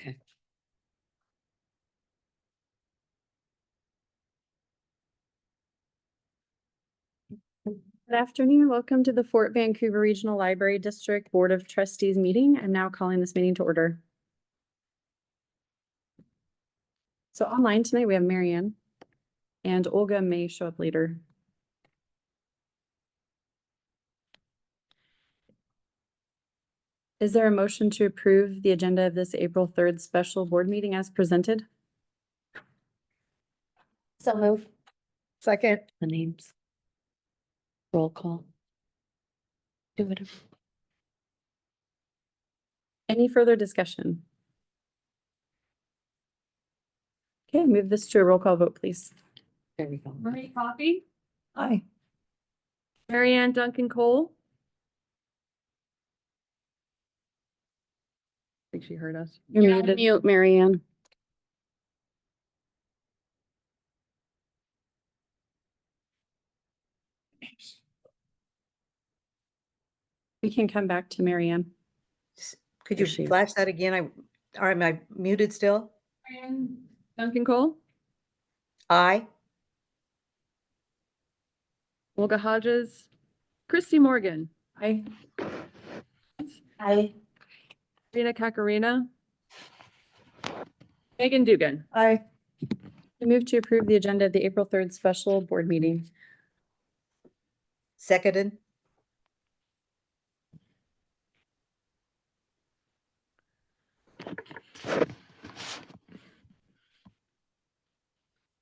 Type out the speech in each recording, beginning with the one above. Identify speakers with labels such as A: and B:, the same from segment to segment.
A: Okay.
B: Good afternoon. Welcome to the Fort Vancouver Regional Library District Board of Trustees meeting. I'm now calling this meeting to order. So online tonight, we have Marianne and Olga may show up later. Is there a motion to approve the agenda of this April 3rd special board meeting as presented?
A: So move.
C: Second.
A: The names. Roll call. Do it.
B: Any further discussion? Okay, move this to a roll call vote, please.
A: There we go.
C: Marie Coffey. Aye.
B: Marianne Duncan Cole. I think she heard us. You're muted.
A: Mute, Marianne.
B: We can come back to Marianne.
C: Could
A: There
C: you
A: she is.
C: flash that again? Am I muted still?
B: Marianne Duncan Cole.
C: Aye.
B: Olga Hodges. Christy Morgan. Aye.
A: Aye.
B: Rena Kakarina. Megan Dugan.
C: Aye.
B: I move to approve the agenda of the April 3rd special board meeting.
C: Seconded.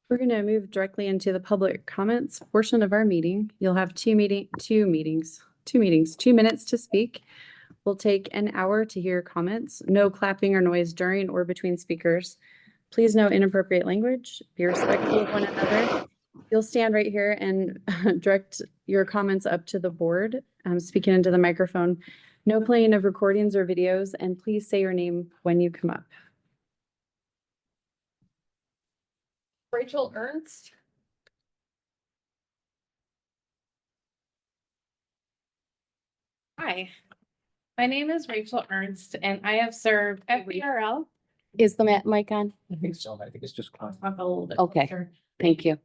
B: We're going to move directly into the public comments portion of our meeting. You'll have 2 minutes to speak. We'll take an hour to hear comments. No clapping or noise during or between speakers. Please no inappropriate language. Be respectful of one another. You'll stand right here and direct your comments up to the board, speaking into the microphone. No playing of recordings or videos, and please say your name when you come up. Rachel Ernst.
D: Hi, my name is Rachel Ernst and I have served FVRL.
A: Is the mic on?
E: I think so. I think it's just.
D: Talk a little bit
A: Okay.
D: closer.
A: Thank you.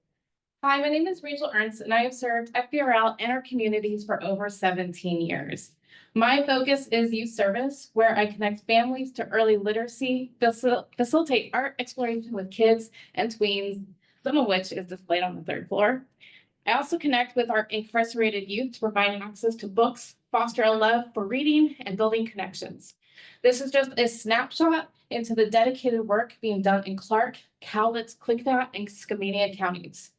D: Hi, my name is Rachel Ernst and I have served FVRL and our communities for over 17 years. My focus is youth service, where I connect families to early literacy, facilitate art exploration with kids and tweens, some of which is displayed on the 3rd floor. I also connect with our incarcerated youth to provide access to books, foster a love for reading and building connections. This is just a snapshot into the dedicated work being done in Clark, Cowlitz, Clicknot, and Skamania counties.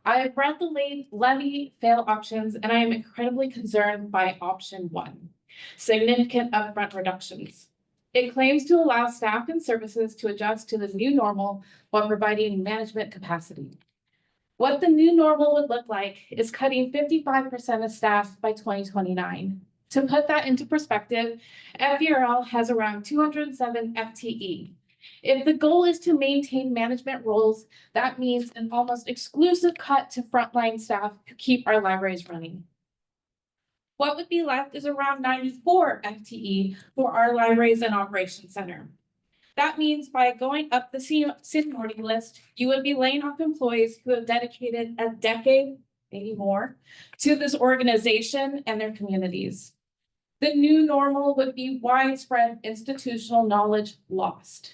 D: I have read the levy fail options, and I am incredibly concerned by option 1, significant upfront reductions. It claims to allow staff and services to adjust to the new normal while providing management capacity. What the new normal would look like is cutting 55% of staff by 2029. To put that into perspective, FVRL has around 207 FTE. If the goal is to maintain management roles, that means an almost exclusive cut to frontline staff who keep our libraries running. What would be left is around 94 FTE for our libraries and operations center. That means by going up the seniority list, you would be laying off employees who have dedicated a decade, maybe more, to this organization and their communities. The new normal would be widespread institutional knowledge lost,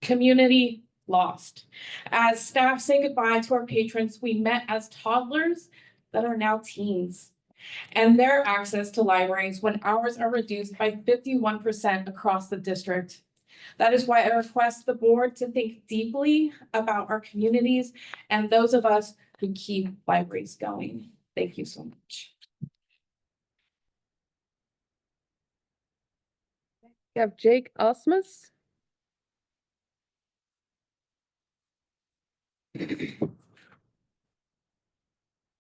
D: community lost. As staff say goodbye to our patrons we met as toddlers that are now teens, and their access to libraries when hours are reduced by 51% across the district. That is why I request the board to think deeply about our communities and those of us who keep libraries going. Thank you so much.
C: You have Jake Osmus.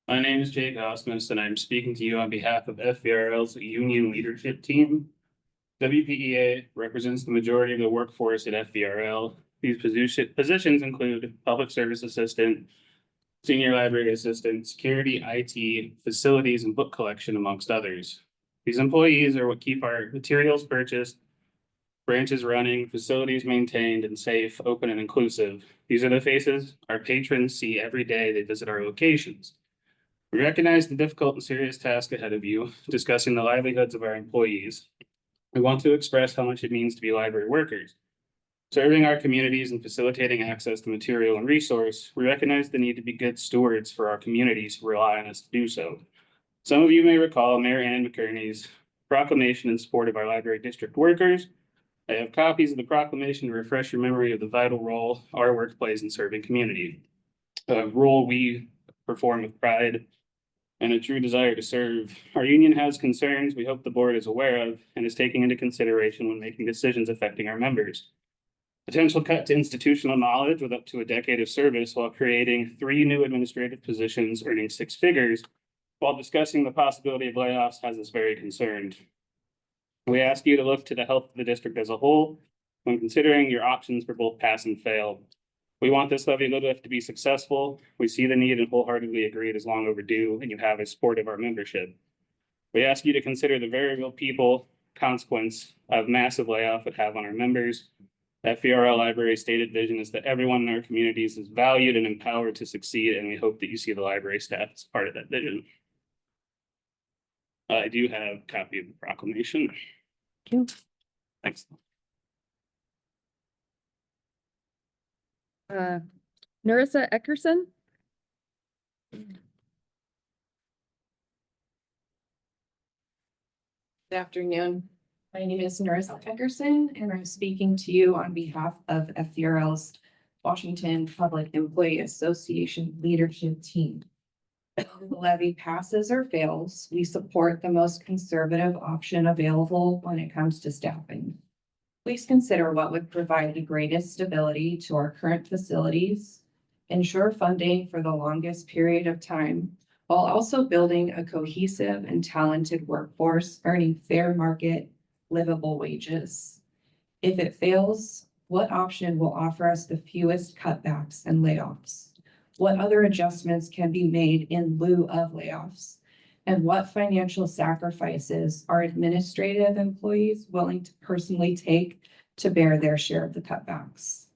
F: My name is Jake Osmus, and I'm speaking to you on behalf of FVRL's Union Leadership Team. WPEA represents the majority of the workforce at FVRL. These positions include public service assistant, senior library assistant, security, IT, facilities, and book collection, amongst others. These employees are what keep our materials purchased, branches running, facilities maintained and safe, open and inclusive. These are the faces our patrons see every day they visit our locations. We recognize the difficult and serious task ahead of you, discussing the livelihoods of our employees. We want to express how much it means to be library workers. Serving our communities and facilitating access to material and resource, we recognize the need to be good stewards for our communities who rely on us to do so. Some of you may recall Mayor Ann McCurney's proclamation in support of our library district workers. I have copies of the proclamation to refresh your memory of the vital role our work plays in serving community. A role we perform with pride and a true desire to serve. Our union has concerns we hope the board is aware of and is taking into consideration when making decisions affecting our members. Potential cut to institutional knowledge with up to a decade of service while creating 3 new administrative positions earning 6 figures while discussing the possibility of layoffs has us very concerned. We ask you to look to the health of the district as a whole when considering your options for both pass and fail. We want this levy lift to be successful. We see the need and wholeheartedly agree it is long overdue, and you have a support of our membership. We ask you to consider the very real people consequence of massive layoff would have on our members. FVRL Library's stated vision is that everyone in our communities is valued and empowered to succeed, and we hope that you see the library staff as part of that vision. I do have a copy of the proclamation.
B: Thank you.
F: Thanks.
C: Narissa Eckerson.
E: Good afternoon. My name is Narissa Eckerson, and I'm speaking to you on behalf of FVRL's Washington Public Employee Association leadership team. Whether the levy passes or fails, we support the most conservative option available when it comes to staffing. Please consider what would provide the greatest stability to our current facilities, ensure funding for the longest period of time, while also building a cohesive and talented workforce earning fair market livable wages. If it fails, what option will offer us the fewest cutbacks and layoffs? What other adjustments can be made in lieu of layoffs? And what financial sacrifices are administrative employees willing to personally take to bear their share of the cutbacks?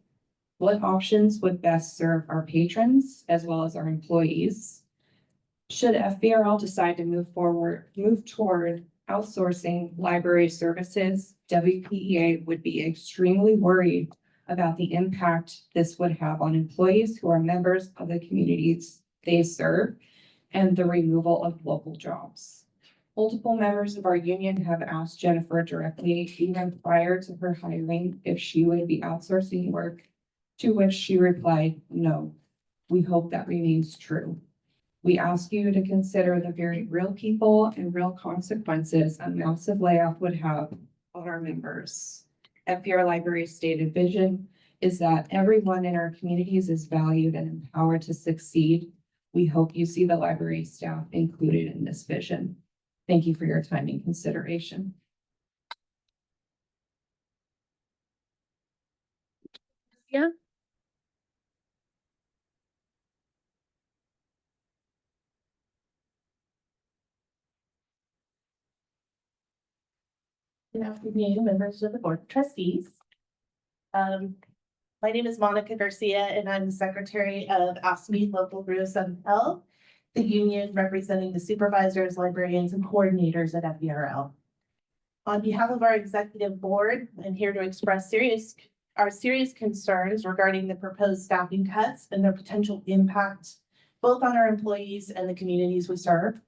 E: What options would best serve our patrons as well as our employees? Should FVRL decide to move toward outsourcing library services, WPEA would be extremely worried about the impact this would have on employees who are members of the communities they serve and the removal of local jobs. Multiple members of our union have asked Jennifer directly, even prior to her hiring, if she would be outsourcing work, to which she replied, no. We hope that remains true. We ask you to consider the very real people and real consequences a massive layoff would have on our members. FVR Library's stated vision is that everyone in our communities is valued and empowered to succeed. We hope you see the library staff included in this vision. Thank you for your time and consideration.
C: Yeah.
G: Good afternoon, members of the Board of Trustees. My name is Monica Garcia, and I'm the Secretary of ASME Local Group 7L, the union representing the supervisors, librarians, and coordinators at FVRL. On behalf of our executive board, I'm here to express our serious concerns regarding the proposed staffing cuts and their potential impact both on our employees and the communities we serve.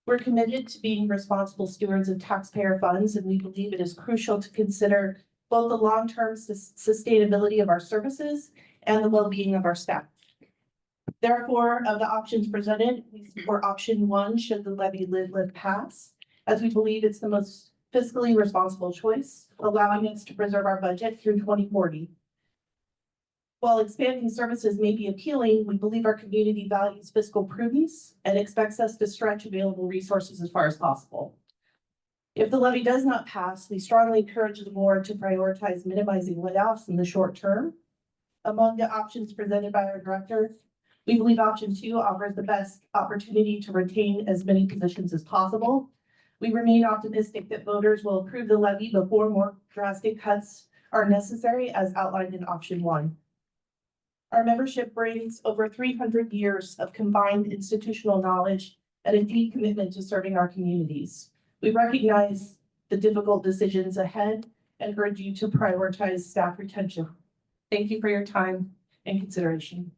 G: We're committed to being responsible stewards of taxpayer funds, and we believe it is crucial to consider both the long-term sustainability of our services and the well-being of our staff. Therefore, of the options presented, we support option 1 should the levy lift pass, as we believe it's the most fiscally responsible choice, allowing us to preserve our budget through 2040. While expanding services may be appealing, we believe our community values fiscal prudence and expects us to stretch available resources as far as possible. If the levy does not pass, we strongly encourage the board to prioritize minimizing layoffs in the short term. Among the options presented by our director, we believe option 2 offers the best opportunity to retain as many positions as possible, We remain optimistic that voters will approve the levy before more drastic cuts are necessary as outlined in option 1. Our membership brings over 300 years of combined institutional knowledge and a deep commitment to serving our communities. We recognize the difficult decisions ahead and urge you to prioritize staff retention. Thank you for your time and consideration.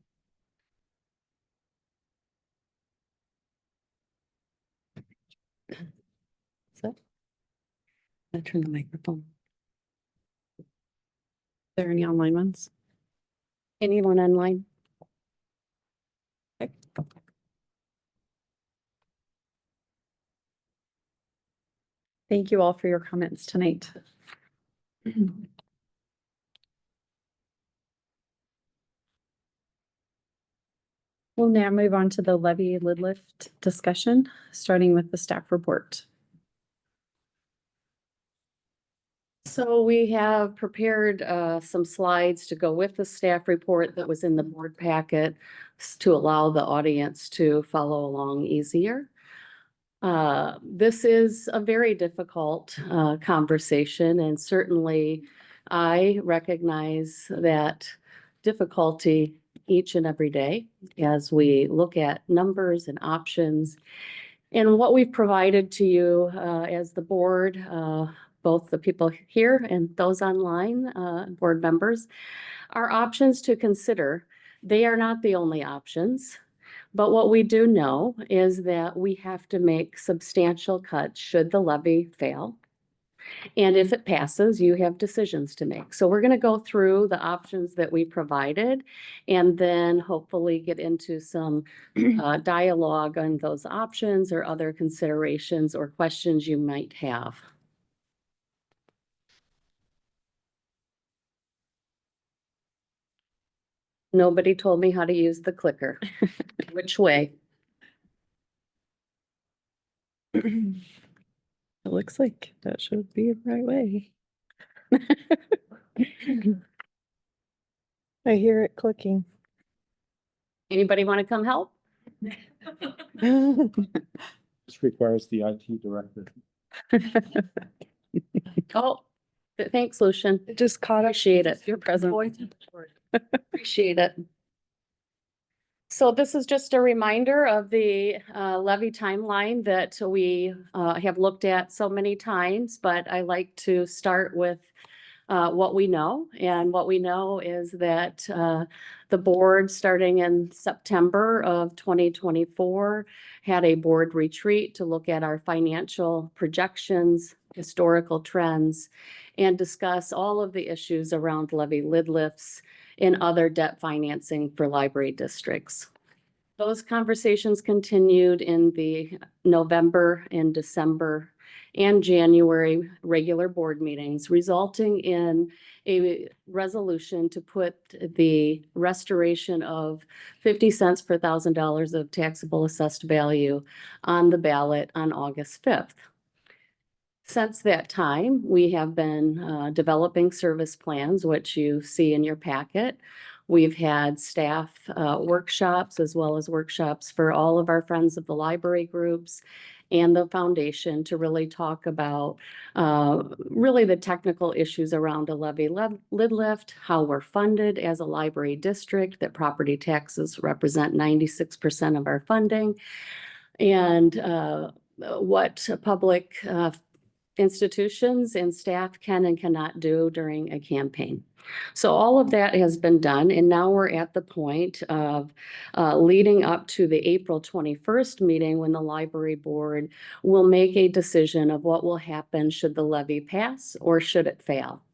A: So. I turn the microphone.
B: There any online ones?
A: Anyone online?
B: Thank you all for your comments tonight. We'll now move on to the levy lid lift discussion, starting with the staff report.
A: So we have prepared some slides to go with the staff report that was in the board packet to allow the audience to follow along easier. This is a very difficult conversation, and certainly I recognize that difficulty each and every day as we look at numbers and options. And what we've provided to you as the board, both the people here and those online, board members, are options to consider. They are not the only options. But what we do know is that we have to make substantial cuts should the levy fail. And if it passes, you have decisions to make. So we're going to go through the options that we provided and then hopefully get into some dialogue on those options or other considerations or questions you might have. Nobody told me how to use the clicker. Which way?
C: It looks like that should be the right way. I hear it clicking.
A: Anybody want to come help?
H: This requires the IT director.
A: Oh, thanks, Lucian.
C: It just caught up.
A: Appreciate it.
C: Your presence.
A: Appreciate it. So this is just a reminder of the levy timeline that we have looked at so many times, but I like to start with what we know. And what we know is that the board, starting in September of 2024, had a board retreat to look at our financial projections, historical trends, and discuss all of the issues around levy lid lifts and other debt financing for library districts. Those conversations continued in the November and December and January regular board meetings, resulting in a resolution to put the restoration of 50 cents per $1,000 of taxable assessed value on the ballot on August 5th. Since that time, we have been developing service plans, which you see in your packet. We've had staff workshops as well as workshops for all of our Friends of the Library groups and the foundation to really talk about really the technical issues around a levy lid lift, how we're funded as a library district, that property taxes represent 96% of our funding, and what public institutions and staff can and cannot do during a campaign. So all of that has been done, and now we're at the point of leading up to the April 21st meeting when the library board will make a decision of what will happen should the levy pass or should it fail.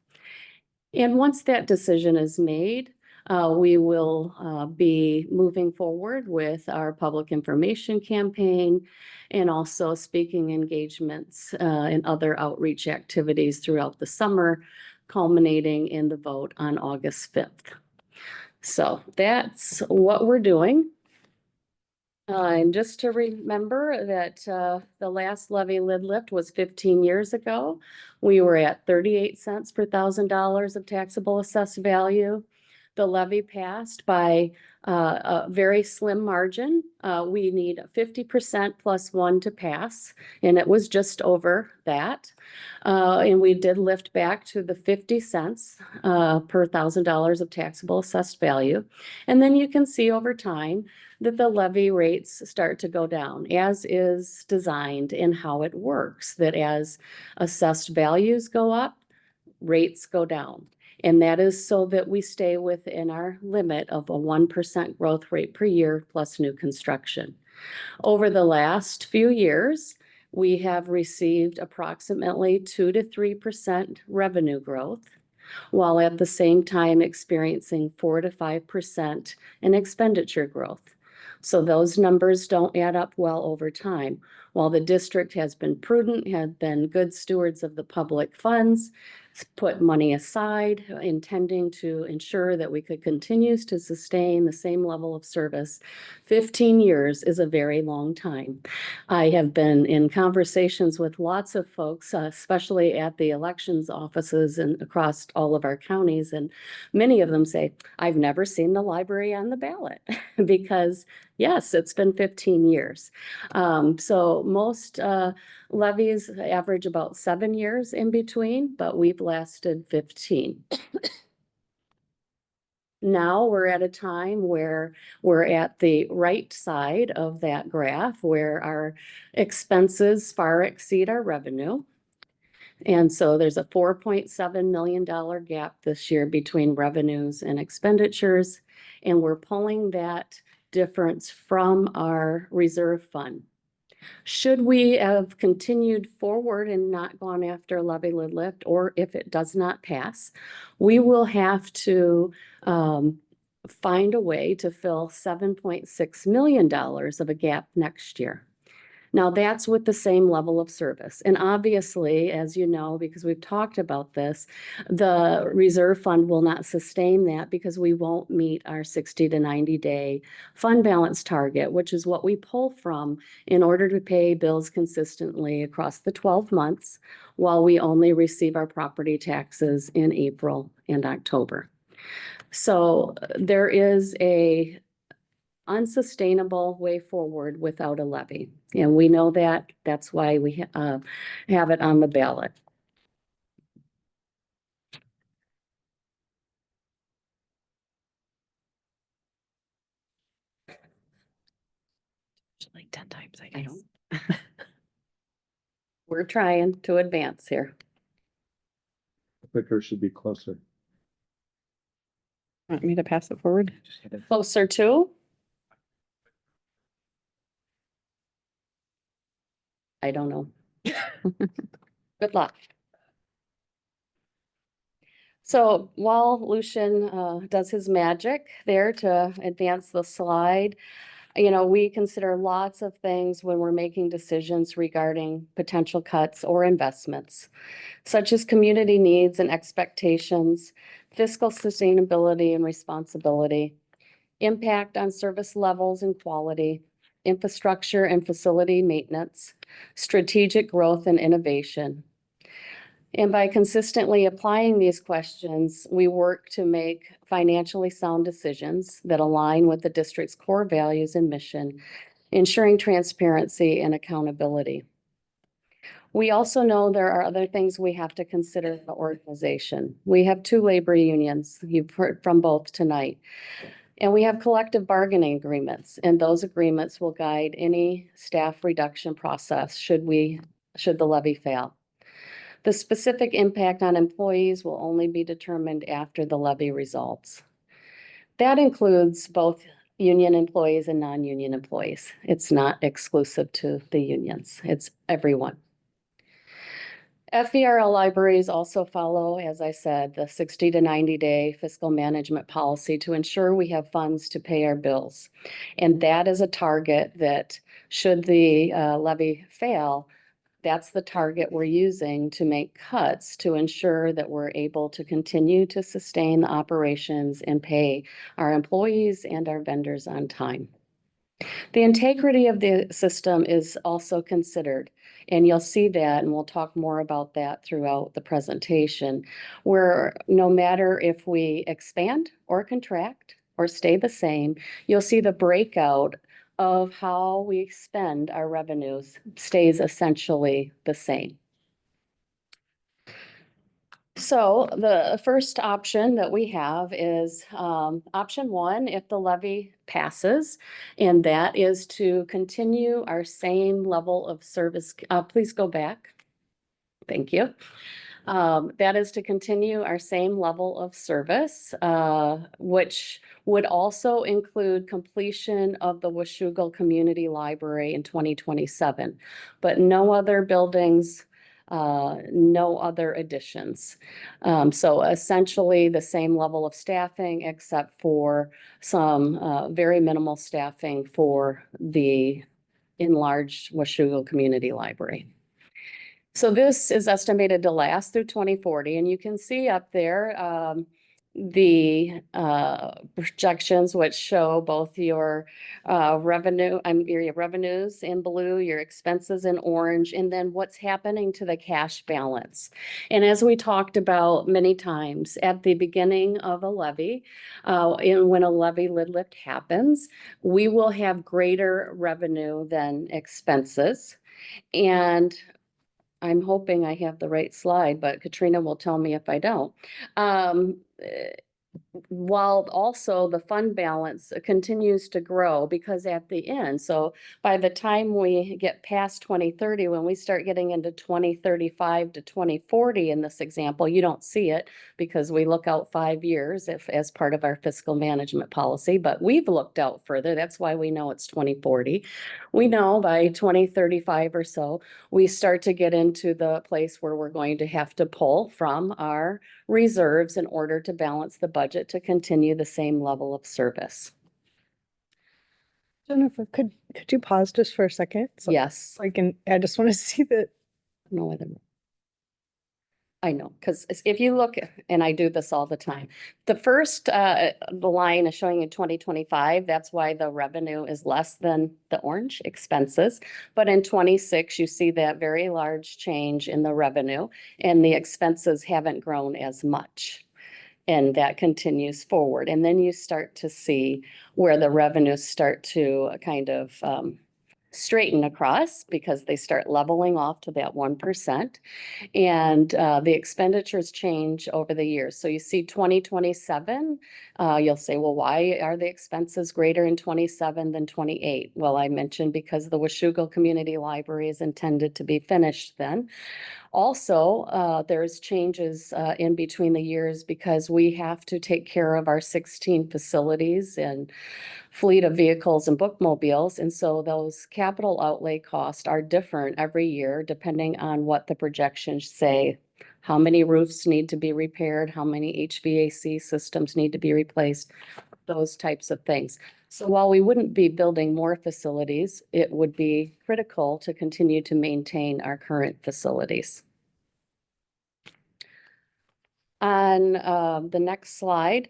A: And once that decision is made, we will be moving forward with our public information campaign and also speaking engagements and other outreach activities throughout the summer, culminating in the vote on August 5th. So that's what we're doing. And just to remember that the last levy lid lift was 15 years ago. We were at 38 cents per $1,000 of taxable assessed value. The levy passed by a very slim margin. We need 50% plus one to pass, and it was just over that. And we did lift back to the 50 cents per $1,000 of taxable assessed value. And then you can see over time that the levy rates start to go down, as is designed in how it works, that as assessed values go up, rates go down. And that is so that we stay within our limit of a 1% growth rate per year plus new construction. Over the last few years, we have received approximately 2 to 3% revenue growth, while at the same time experiencing 4 to 5% in expenditure growth. So those numbers don't add up well over time. While the district has been prudent, have been good stewards of the public funds, put money aside, intending to ensure that we could continue to sustain the same level of service. 15 years is a very long time. I have been in conversations with lots of folks, especially at the elections offices and across all of our counties, and many of them say, I've never seen the library on the ballot because yes, it's been 15 years. So most levies average about 7 years in between, but we've lasted 15. Now we're at a time where we're at the right side of that graph where our expenses far exceed our revenue. And so there's a $4.7 million gap this year between revenues and expenditures. And we're pulling that difference from our reserve fund. Should we have continued forward and not gone after levy lid lift, or if it does not pass, we will have to find a way to fill $7.6 million of a gap next year. Now, that's with the same level of service. And obviously, as you know, because we've talked about this, the reserve fund will not sustain that because we won't meet our 60 to 90 day fund balance target, which is what we pull from in order to pay bills consistently across the 12 months while we only receive our property taxes in April and October. So there is a unsustainable way forward without a levy. And we know that. That's why we have it on the ballot.
B: Like 10 times, I
A: I
B: guess.
A: don't. We're trying to advance here.
H: The clicker should be closer.
B: Want me to pass it forward?
H: Just hit it.
A: Closer to? I don't know. Good luck. So while Lucian does his magic there to advance the slide, you know, we consider lots of things when we're making decisions regarding potential cuts or investments, such as community needs and expectations, fiscal sustainability and responsibility, impact on service levels and quality, infrastructure and facility maintenance, strategic growth and innovation. And by consistently applying these questions, we work to make financially sound decisions that align with the district's core values and mission, ensuring transparency and accountability. We also know there are other things we have to consider in the organization. We have 2 labor unions. You've heard from both tonight. And we have collective bargaining agreements, and those agreements will guide any staff reduction process should the levy fail. The specific impact on employees will only be determined after the levy results. That includes both union employees and non-union employees. It's not exclusive to the unions. It's everyone. FVRL libraries also follow, as I said, the 60 to 90 day fiscal management policy to ensure we have funds to pay our bills. And that is a target that should the levy fail, that's the target we're using to make cuts to ensure that we're able to continue to sustain the operations and pay our employees and our vendors on time. The integrity of the system is also considered. And you'll see that, and we'll talk more about that throughout the presentation, where no matter if we expand or contract or stay the same, you'll see the breakout of how we spend our revenues stays essentially the same. So the first option that we have is option one, if the levy passes, and that is to continue our same level of service. Please go back. Thank you. That is to continue our same level of service, which would also include completion of the Washougal Community Library in 2027, but no other buildings, no other additions. So essentially the same level of staffing, except for some very minimal staffing for the enlarged Washougal Community Library. So this is estimated to last through 2040, and you can see up there the projections which show both your your revenues in blue, your expenses in orange, and then what's happening to the cash balance. And as we talked about many times at the beginning of a levy, when a levy lid lift happens, we will have greater revenue than expenses. And I'm hoping I have the right slide, but Katrina will tell me if I don't. While also the fund balance continues to grow, because at the end, so by the time we get past 2030, when we start getting into 2035 to 2040 in this example, you don't see it because we look out 5 years as part of our fiscal management policy, but we've looked out further. That's why we know it's 2040. We know by 2035 or so, we start to get into the place where we're going to have to pull from our reserves in order to balance the budget to continue the same level of service.
C: Jennifer, could you pause just for a second? So
A: Yes.
C: I just want to see that.
A: No other. I know, because if you look, and I do this all the time, the first the line is showing in 2025. That's why the revenue is less than the orange expenses. But in 26, you see that very large change in the revenue, and the expenses haven't grown as much. And that continues forward. And then you start to see where the revenues start to kind of straighten across, because they start leveling off to that 1%. And the expenditures change over the years. So you see 2027, you'll say, well, why are the expenses greater in 27 than 28? Well, I mentioned because the Washougal Community Library is intended to be finished then. Also, there's changes in between the years because we have to take care of our 16 facilities and fleet of vehicles and bookmobiles. And so those capital outlay costs are different every year, depending on what the projections say. How many roofs need to be repaired, how many HVAC systems need to be replaced, those types of things. So while we wouldn't be building more facilities, it would be critical to continue to maintain our current facilities. On the next slide,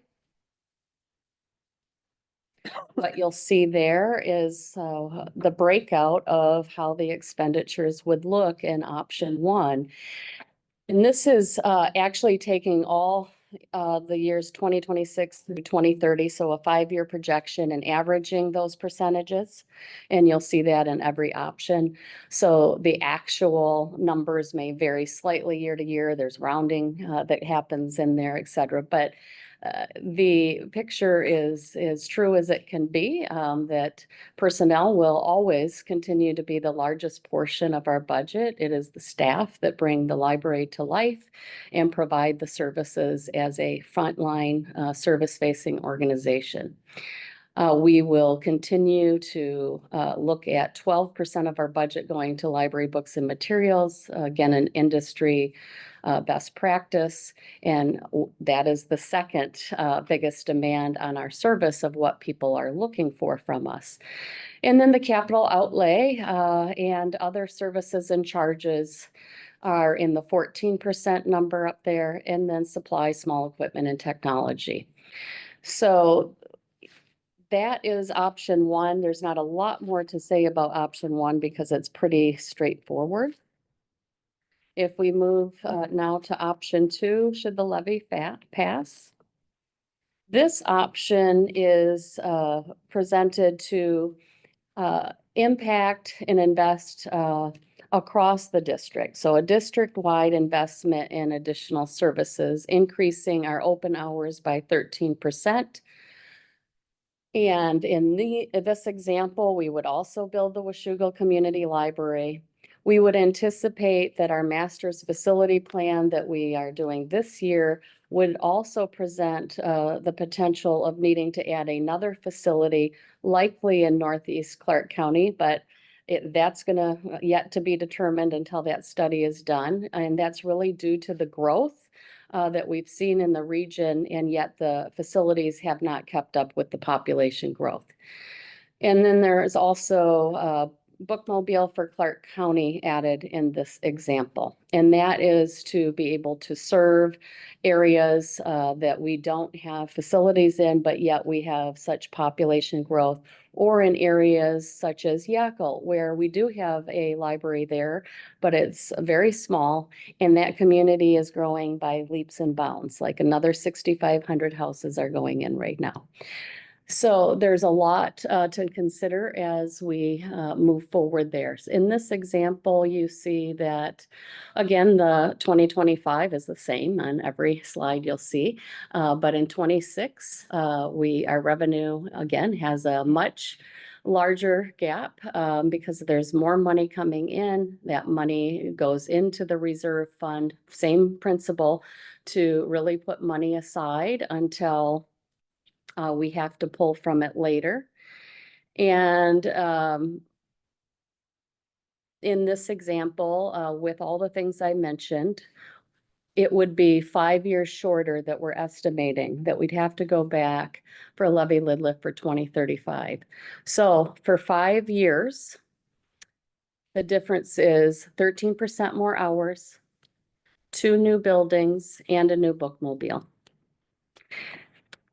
A: what you'll see there is the breakout of how the expenditures would look in option one. And this is actually taking all the years 2026 through 2030, so a 5-year projection, and averaging those percentages. And you'll see that in every option. So the actual numbers may vary slightly year to year. There's rounding that happens in there, et cetera. But the picture is as true as it can be, that personnel will always continue to be the largest portion of our budget. It is the staff that bring the library to life and provide the services as a frontline service-facing organization. We will continue to look at 12% of our budget going to library books and materials, again, an industry best practice. And that is the second biggest demand on our service of what people are looking for from us. And then the capital outlay and other services and charges are in the 14% number up there, and then supply, small equipment, and technology. So that is option one. There's not a lot more to say about option one because it's pretty straightforward. If we move now to option two, should the levy pass? This option is presented to impact and invest across the district. So a district-wide investment in additional services, increasing our open hours by 13%. And in this example, we would also build the Washougal Community Library. We would anticipate that our master's facility plan that we are doing this year would also present the potential of needing to add another facility, likely in Northeast Clark County, but that's gonna yet to be determined until that study is done. And that's really due to the growth that we've seen in the region, and yet the facilities have not kept up with the population growth. And then there is also a bookmobile for Clark County added in this example. And that is to be able to serve areas that we don't have facilities in, but yet we have such population growth, or in areas such as Yakel, where we do have a library there, but it's very small, and that community is growing by leaps and bounds, like another 6,500 houses are going in right now. So there's a lot to consider as we move forward there. In this example, you see that, again, the 2025 is the same on every slide you'll see. But in 26, our revenue, again, has a much larger gap because there's more money coming in. That money goes into the reserve fund, same principle, to really put money aside until we have to pull from it later. And in this example, with all the things I mentioned, it would be 5 years shorter that we're estimating that we'd have to go back for levy lid lift for 2035. So for 5 years, the difference is 13% more hours, 2 new buildings, and a new bookmobile.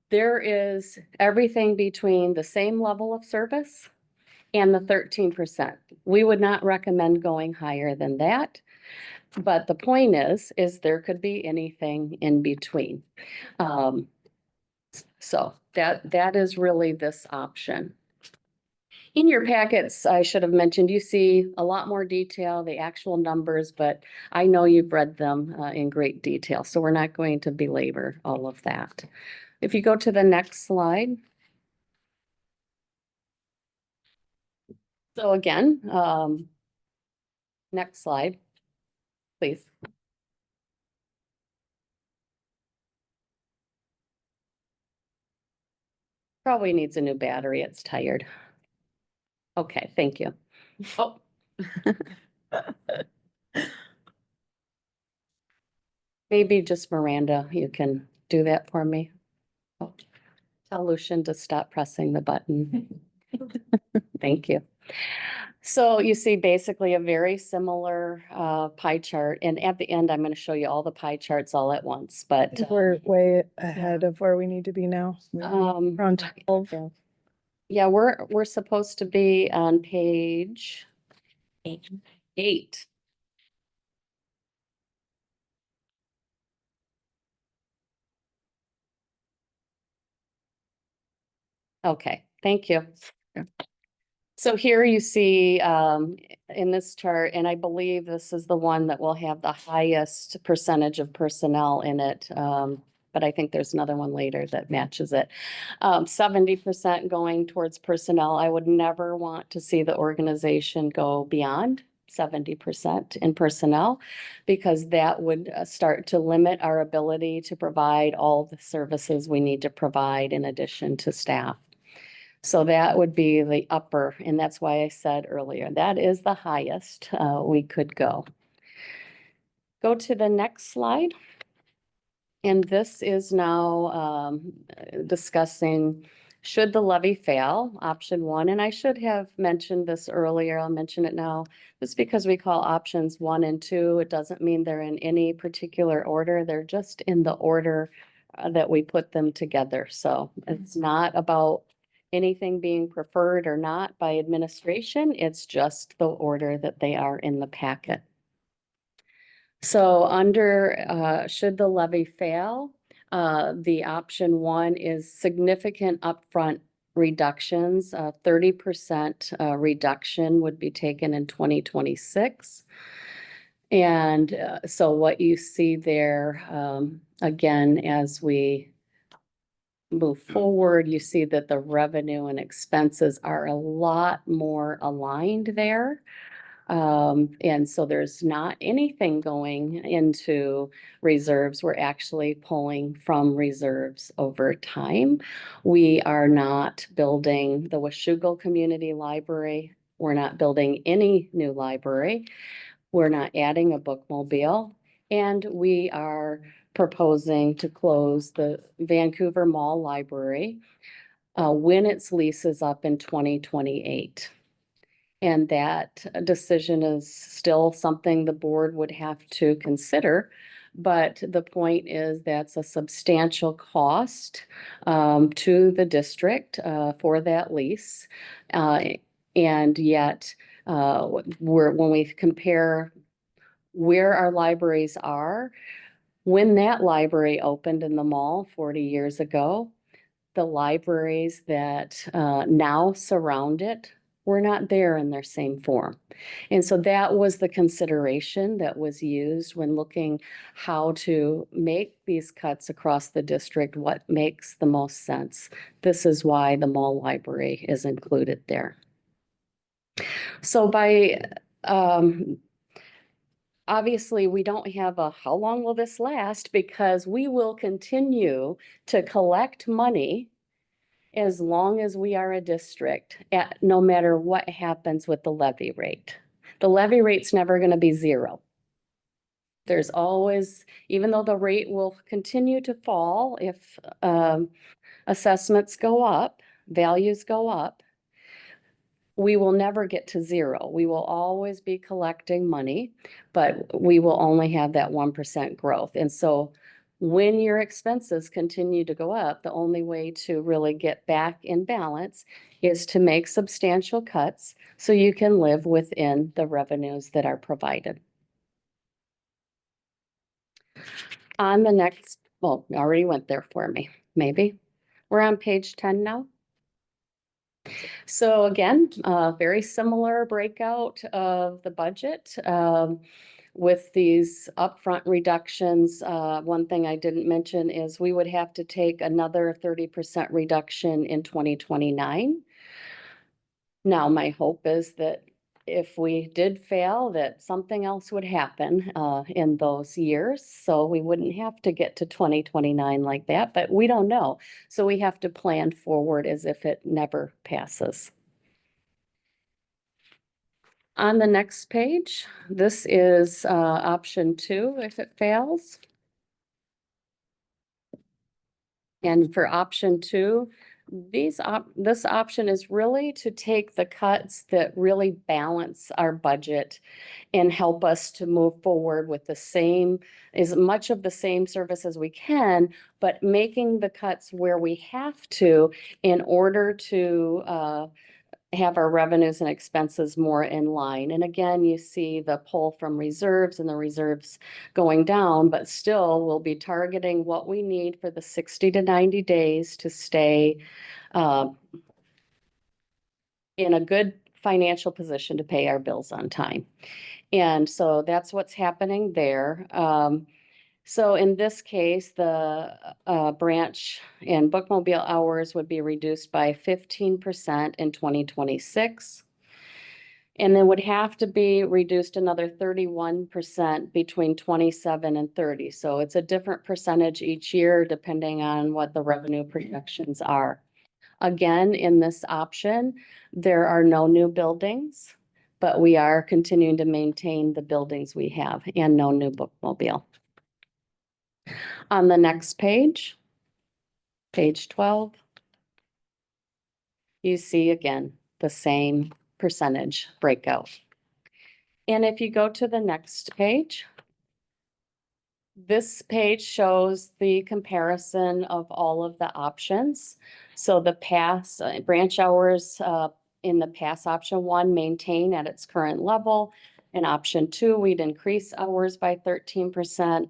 A: There is everything between the same level of service and the 13%. We would not recommend going higher than that. But the point is there could be anything in between. So that is really this option. In your packets, I should have mentioned, you see a lot more detail, the actual numbers, but I know you've read them in great detail, so we're not going to belabor all of that. If you go to the next slide. So again, next slide, please. Probably needs a new battery. It's tired. Okay, thank you. Oh. Maybe just Miranda, you can do that for me. Oh, tell Lucian to stop pressing the button. Thank you. So you see basically a very similar pie chart, and at the end, I'm going to show you all the pie charts all at once, but
C: We're way ahead of where we need to be now. Around 12.
A: yeah, we're supposed to be on page 8. Okay, thank you. So here you see in this chart, and I believe this is the one that will have the highest percentage of personnel in it. But I think there's another one later that matches it. 70% going towards personnel. I would never want to see the organization go beyond 70% in personnel, because that would start to limit our ability to provide all the services we need to provide in addition to staff. So that would be the upper, and that's why I said earlier, that is the highest we could go. Go to the next slide. And this is now discussing, should the levy fail, option 1. And I should have mentioned this earlier. I'll mention it now. Just because we call options 1 and 2, it doesn't mean they're in any particular order. They're just in the order that we put them together. So it's not about anything being preferred or not by administration. It's just the order that they are in the packet. So under, should the levy fail, the option one is significant upfront reductions. 30% reduction would be taken in 2026. And so what you see there, again, as we move forward, you see that the revenue and expenses are a lot more aligned there. And so there's not anything going into reserves. We're actually pulling from reserves over time. We are not building the Washougal Community Library. We're not building any new library. We're not adding a bookmobile. And we are proposing to close the Vancouver Mall Library when its lease is up in 2028. And that decision is still something the board would have to consider. But the point is that's a substantial cost to the district for that lease. And yet, when we compare where our libraries are, when that library opened in the mall 40 years ago, the libraries that now surround it were not there in their same form. And so that was the consideration that was used when looking how to make these cuts across the district, what makes the most sense. This is why the mall library is included there. So by, obviously, we don't have a how long will this last, because we will continue to collect money as long as we are a district, at no matter what happens with the levy rate. The levy rate's never going to be zero. There's always, even though the rate will continue to fall if assessments go up, values go up, we will never get to zero. We will always be collecting money, but we will only have that 1% growth. And so when your expenses continue to go up, the only way to really get back in balance is to make substantial cuts so you can live within the revenues that are provided. On the next, well, already went there for me, maybe. We're on page 10 now. So again, very similar breakout of the budget. With these upfront reductions, one thing I didn't mention is we would have to take another 30% reduction in 2029. Now, my hope is that if we did fail, that something else would happen in those years. So we wouldn't have to get to 2029 like that, but we don't know. So we have to plan forward as if it never passes. On the next page, this is option 2 if it fails. And for option 2, this option is really to take the cuts that really balance our budget and help us to move forward with the same, as much of the same service as we can, but making the cuts where we have to in order to have our revenues and expenses more in line. And again, you see the pull from reserves and the reserves going down, but still we'll be targeting what we need for the 60 to 90 days to stay in a good financial position to pay our bills on time. And so that's what's happening there. So in this case, the branch and bookmobile hours would be reduced by 15% in 2026. And then would have to be reduced another 31% between 27 and 30. So it's a different percentage each year depending on what the revenue projections are. Again, in this option, there are no new buildings, but we are continuing to maintain the buildings we have and no new bookmobile. On the next page, page 12, you see again the same percentage breakout. And if you go to the next page, This page shows the comparison of all of the options. So the pass branch hours in the pass option one maintain at its current level. In option two, we'd increase hours by 13%.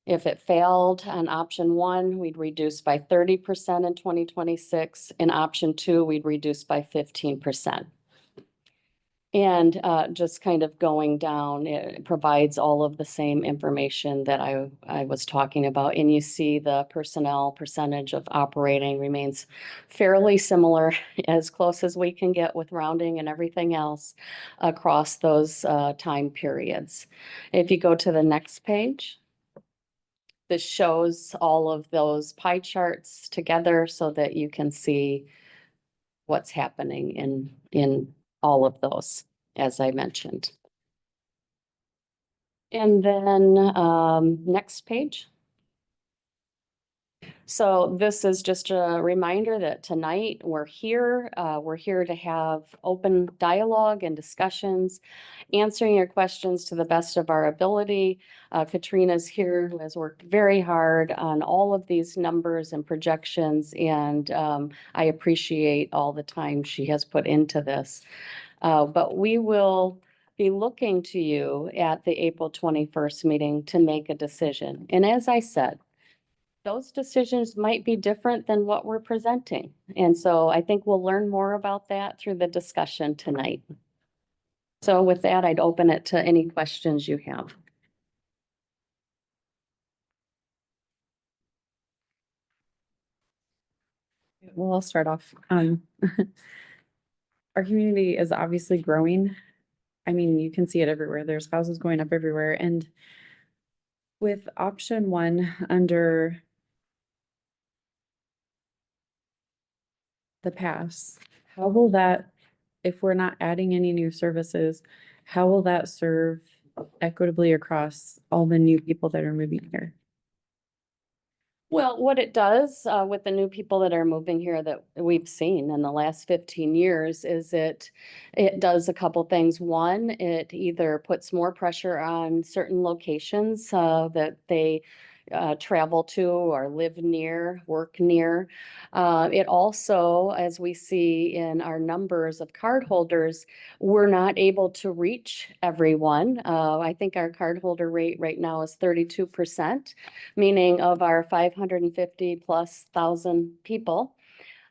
A: If it failed on option one, we'd reduce by 30% in 2026. In option two, we'd reduce by 15%. And just kind of going down, it provides all of the same information that I was talking about. And you see the personnel percentage of operating remains fairly similar, as close as we can get with rounding and everything else across those time periods. If you go to the next page, this shows all of those pie charts together so that you can see what's happening in all of those, as I mentioned. And then next page. So this is just a reminder that tonight we're here to have open dialogue and discussions, answering your questions to the best of our ability. Katrina's here, who has worked very hard on all of these numbers and projections, and I appreciate all the time she has put into this. But we will be looking to you at the April 21st meeting to make a decision. And as I said, those decisions might be different than what we're presenting. And so I think we'll learn more about that through the discussion tonight. So with that, I'd open it to any questions you have.
B: Well, I'll start off. Our community is obviously growing. I mean, you can see it everywhere. There's houses going up everywhere. And with option one under the pass, how will that, if we're not adding any new services, how will that serve equitably across all the new people that are moving here?
A: Well, what it does with the new people that are moving here that we've seen in the last 15 years is it does a couple things. One, it either puts more pressure on certain locations that they travel to or live near, work near. It also, as we see in our numbers of cardholders, we're not able to reach everyone. I think our cardholder rate right now is 32%, meaning of our 550 plus thousand people,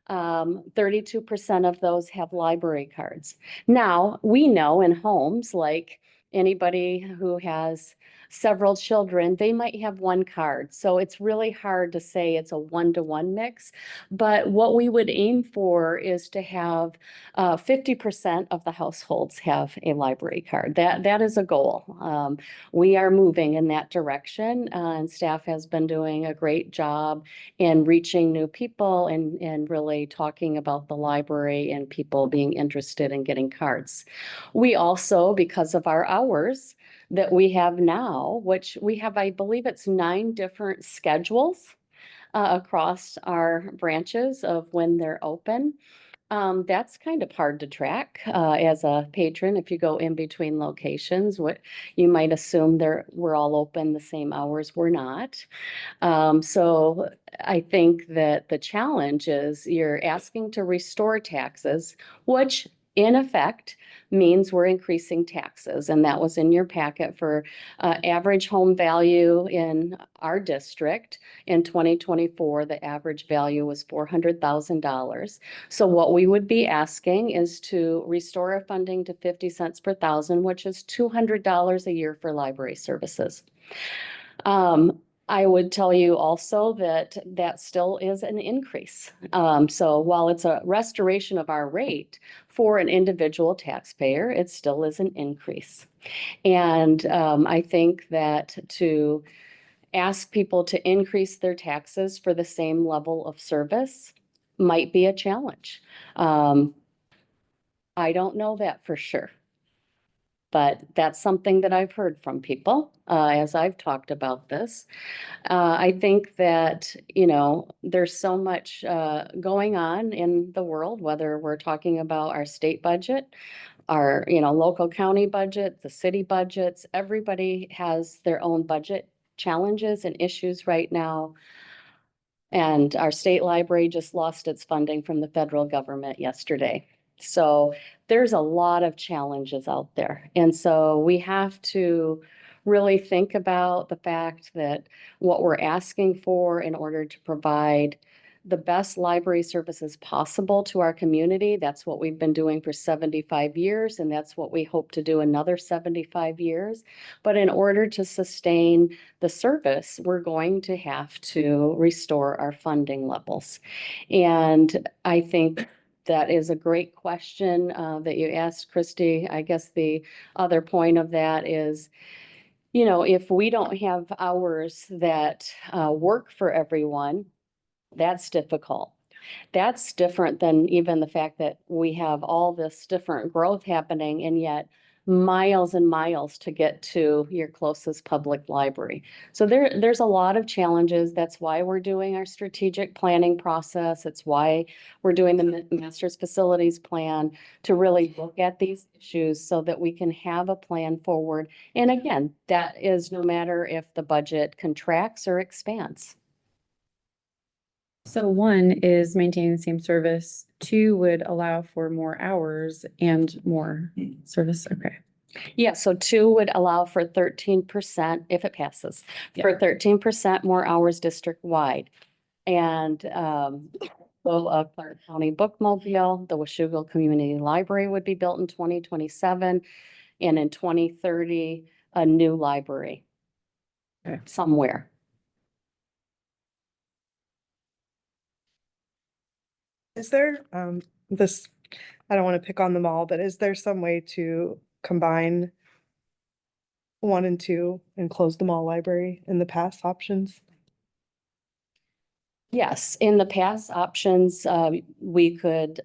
A: 32% of those have library cards. Now, we know in homes, like anybody who has several children, they might have one card. So it's really hard to say it's a one-to-one mix. But what we would aim for is to have 50% of the households have a library card. That is a goal. We are moving in that direction, and staff has been doing a great job in reaching new people and really talking about the library and people being interested in getting cards. We also, because of our hours that we have now, which we have, I believe it's 9 different schedules across our branches of when they're open. That's kind of hard to track as a patron. If you go in between locations, what you might assume we're all open the same hours. We're not. So I think that the challenge is you're asking to restore taxes, which in effect means we're increasing taxes. And that was in your packet for average home value in our district. In 2024, the average value was $400,000. So what we would be asking is to restore our funding to 50 cents per thousand, which is $200 a year for library services. I would tell you also that that still is an increase. So while it's a restoration of our rate for an individual taxpayer, it still is an increase. And I think that to ask people to increase their taxes for the same level of service might be a challenge. I don't know that for sure. But that's something that I've heard from people, as I've talked about this. I think that, there's so much, going on in the world, whether we're talking about our state budget, our, local county budget, the city budgets, everybody has their own budget challenges and issues right now. And our state library just lost its funding from the federal government yesterday. So there's a lot of challenges out there. And so we have to really think about the fact that what we're asking for in order to provide the best library services possible to our community. That's what we've been doing for 75 years, and that's what we hope to do another 75 years. But in order to sustain the service, we're going to have to restore our funding levels. And I think that is a great question that you asked, Christy. I guess the other point of that is, if we don't have hours that work for everyone, that's difficult. That's different than even the fact that we have all this different growth happening and yet miles and miles to get to your closest public library. So there's a lot of challenges. That's why we're doing our strategic planning process. It's why we're doing the master's facilities plan to really look at these issues so that we can have a plan forward. And again, that is no matter if the budget contracts or expands.
B: So 1 is maintaining the same service. 2 would allow for more hours and more service. Okay.
A: Yeah, so 2 would allow for 13% if it passes, for 13% more hours district-wide. And Clark County Bookmobile, the Washougal Community Library would be built in 2027, and in 2030, a new library somewhere.
C: Is there, this, I don't want to pick on them all, but is there some way to combine 1 and 2 and close them all library in the past options?
A: Yes, in the past options, we could,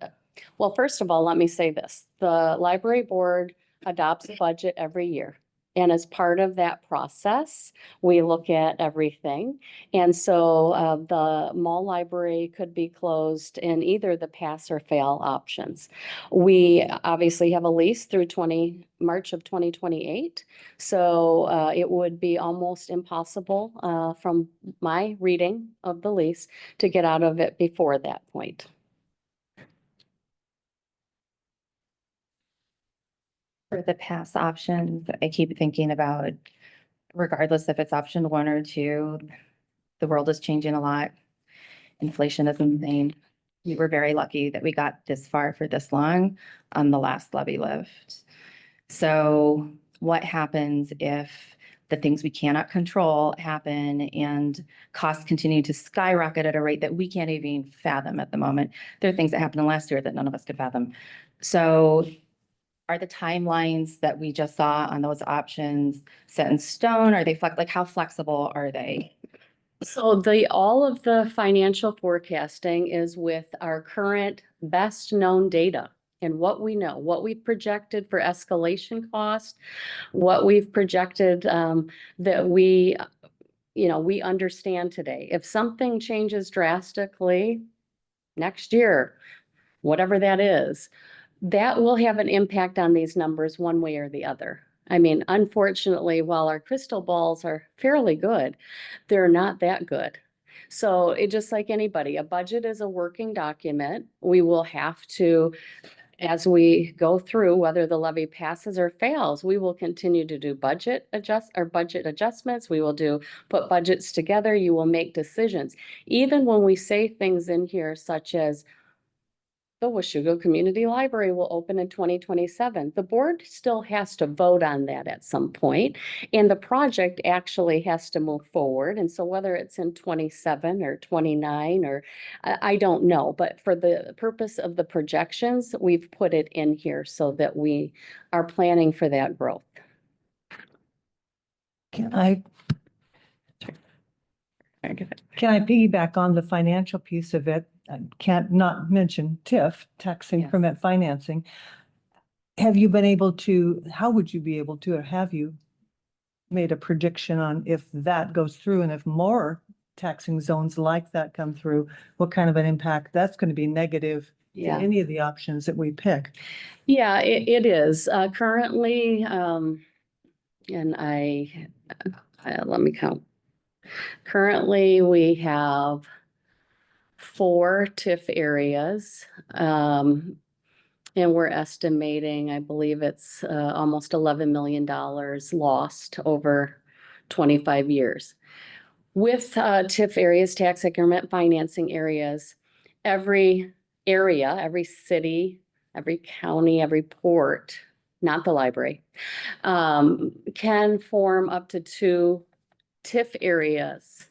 A: well, first of all, let me say this. The library board adopts a budget every year. And as part of that process, we look at everything. And so the mall library could be closed in either the pass or fail options. We obviously have a lease through March of 2028. So it would be almost impossible from my reading of the lease to get out of it before that point.
I: For the pass options, I keep thinking about, regardless if it's option 1 or 2, the world is changing a lot. Inflation is insane. We were very lucky that we got this far for this long on the last levy lift. So what happens if the things we cannot control happen and costs continue to skyrocket at a rate that we can't even fathom at the moment? There are things that happened last year that none of us could fathom. So are the timelines that we just saw on those options set in stone? Are they how flexible are they?
A: So all of the financial forecasting is with our current best known data and what we know, what we've projected for escalation cost, what we've projected that we understand today. If something changes drastically next year, whatever that is, that will have an impact on these numbers one way or the other. I mean, unfortunately, while our crystal balls are fairly good, they're not that good. So it just like anybody, a budget is a working document. We will have to, as we go through, whether the levy passes or fails, we will continue to do budget adjustments. We will put budgets together. You will make decisions. Even when we say things in here such as the Washougal Community Library will open in 2027. The board still has to vote on that at some point, and the project actually has to move forward. And so whether it's in 27 or 29 or I don't know, but for the purpose of the projections, we've put it in here so that we are planning for that growth.
J: Can I piggyback on the financial piece of it? I can't not mention TIF, tax increment financing. have you been able to, how would you be able to, or have you made a prediction on if that goes through and if more taxing zones like that come through, what kind of an impact that's going to be negative to
A: Yeah.
J: any of the options that we pick?
A: Yeah, it is. Currently, and let me count. Currently, we have 4 TIF areas. And we're estimating, I believe it's almost $11 million lost over 25 years. With TIF areas, tax increment financing areas, every area, every city, every county, every port, not the library, can form up to 2 TIF areas.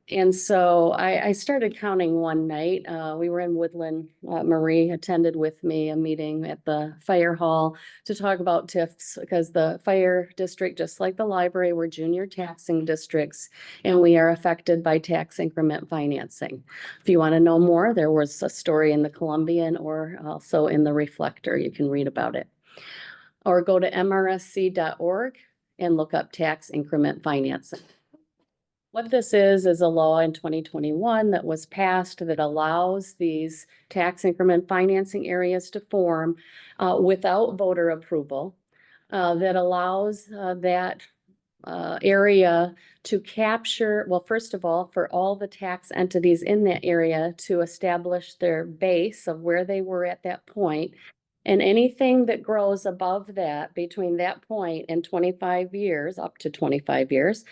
A: And so I started counting one night. We were in Woodland. Marie attended with me a meeting at the fire hall to talk about TIFs because the fire district, just like the library, were junior taxing districts, and we are affected by tax increment financing. If you want to know more, there was a story in the Columbian or also in the Reflector. You can read about it. Or go to mrsc.org and look up tax increment financing. What this is a law in 2021 that was passed that allows these tax increment financing areas to form without voter approval, that allows that area to capture, well, first of all, for all the tax entities in that area to establish their base of where they were at that point. And anything that grows above that, between that point and 25 years, up to 25 years,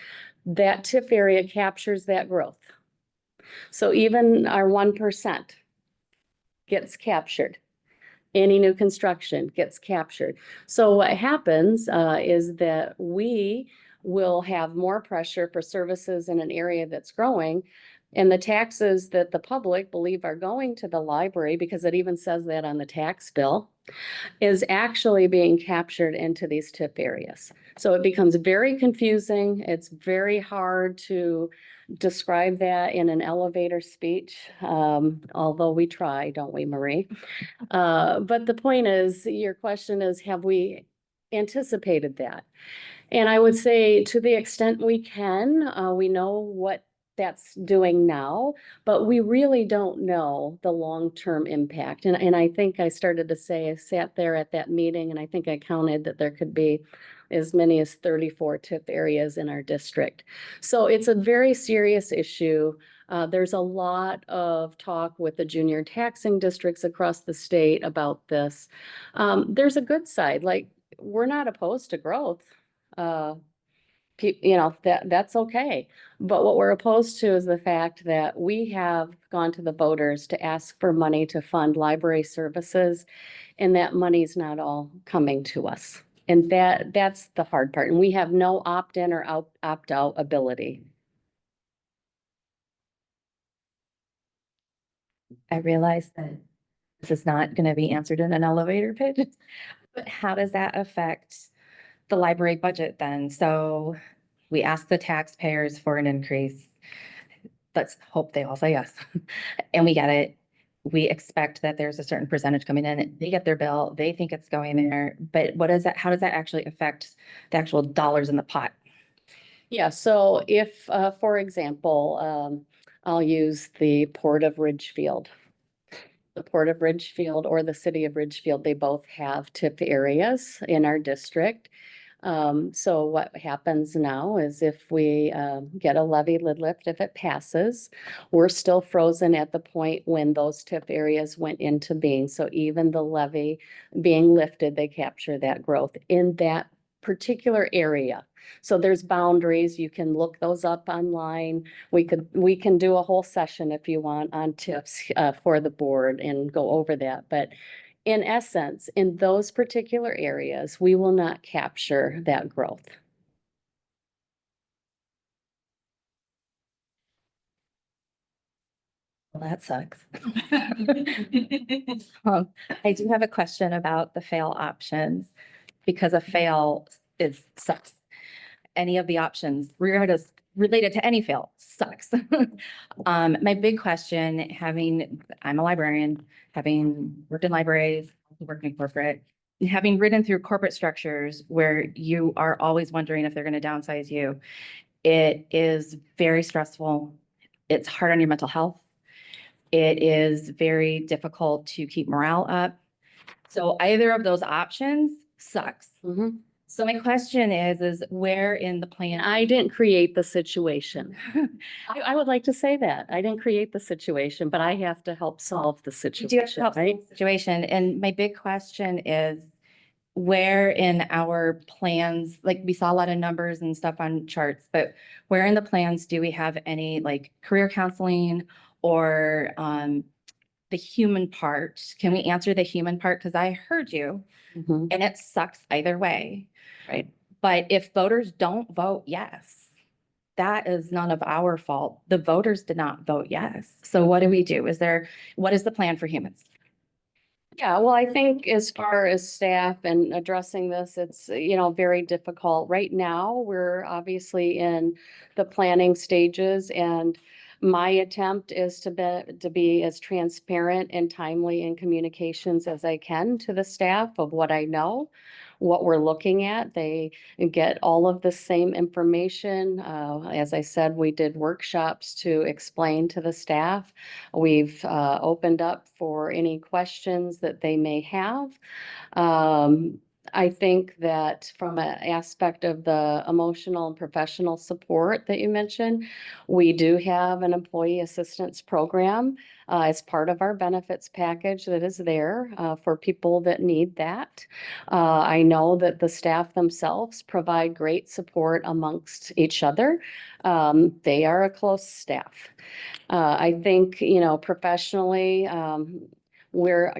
A: that TIF area captures that growth. So even our 1% gets captured. Any new construction gets captured. So what happens is that we will have more pressure for services in an area that's growing. And the taxes that the public believe are going to the library, because it even says that on the tax bill, is actually being captured into these TIF areas. So it becomes very confusing. It's very hard to describe that in an elevator speech, although we try, don't we, Marie? But the point is, your question is, have we anticipated that? And I would say to the extent we can, we know what that's doing now, but we really don't know the long-term impact. And I think I started to say, I sat there at that meeting and I think I counted that there could be as many as 34 TIF areas in our district. So it's a very serious issue. There's a lot of talk with the junior taxing districts across the state about this. There's a good side, like we're not opposed to growth. That's okay. But what we're opposed to is the fact that we have gone to the voters to ask for money to fund library services, and that money's not all coming to us. And that's the hard part. And we have no opt-in or opt-out ability.
I: I realize that this is not going to be answered in an elevator pitch, but how does that affect the library budget then? So we ask the taxpayers for an increase. Let's hope they all say yes. And we get it. We expect that there's a certain percentage coming in. They get their bill. They think it's going there. But what is that? How does that actually affect the actual dollars in the pot?
A: Yeah, so if, for example, I'll use the Port of Ridgefield. The Port of Ridgefield or the City of Ridgefield, they both have TIF areas in our district. So what happens now is if we get a levy lid lift, if it passes, we're still frozen at the point when those TIF areas went into being. So even the levy being lifted, they capture that growth in that particular area. So there's boundaries. You can look those up online. We can do a whole session if you want on TIFs for the board and go over that. But in essence, in those particular areas, we will not capture that growth.
I: Well, that sucks. I do have a question about the fail options because a fail is sucks. Any of the options related to any fail sucks. My big question, I'm a librarian, having worked in libraries, worked in corporate, having ridden through corporate structures where you are always wondering if they're going to downsize you, it is very stressful. It's hard on your mental health. It is very difficult to keep morale up. So either of those options sucks.
A: Mhm.
I: So my question is where in the plan?
A: And I didn't create the situation. I would like to say that. I didn't create the situation, but I have to help solve the
I: You do have to
A: situation,
I: help solve
A: right?
I: the situation. And my big question is where in our plans, like we saw a lot of numbers and stuff on charts, but where in the plans do we have any like career counseling or the human part? Can we answer the human part? Because I heard you
A: Mhm.
I: and it sucks either way.
A: Right.
I: But if voters don't vote yes, that is none of our fault. The voters did not vote yes. So what do we do? What is the plan for humans?
A: Yeah, well, I think as far as staff and addressing this, it's, very difficult. Right now, we're obviously in the planning stages, and my attempt is to be as transparent and timely in communications as I can to the staff of what I know, what we're looking at. They get all of the same information. As I said, we did workshops to explain to the staff. We've opened up for any questions that they may have. Um, I think that from an aspect of the emotional and professional support that you mentioned, we do have an employee assistance program as part of our benefits package that is there for people that need that. I know that the staff themselves provide great support amongst each other. They are a close staff. I think, professionally, we're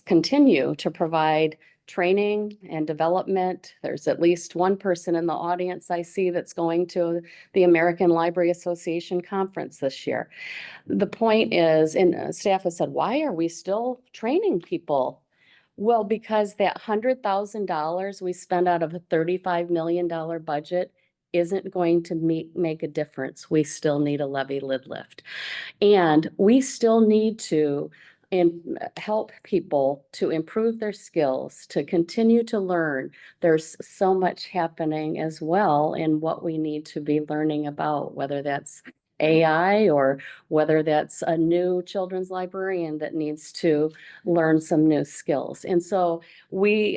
A: continue to provide training and development. There's at least one person in the audience I see that's going to the American Library Association conference this year. The point is, and staff has said, why are we still training people? Well, because that $100,000 we spend out of a $35 million budget isn't going to make a difference. We still need a levy lid lift. And we still need to help people to improve their skills, to continue to learn. There's so much happening as well in what we need to be learning about, whether that's AI or whether that's a new children's librarian that needs to learn some new skills. And so we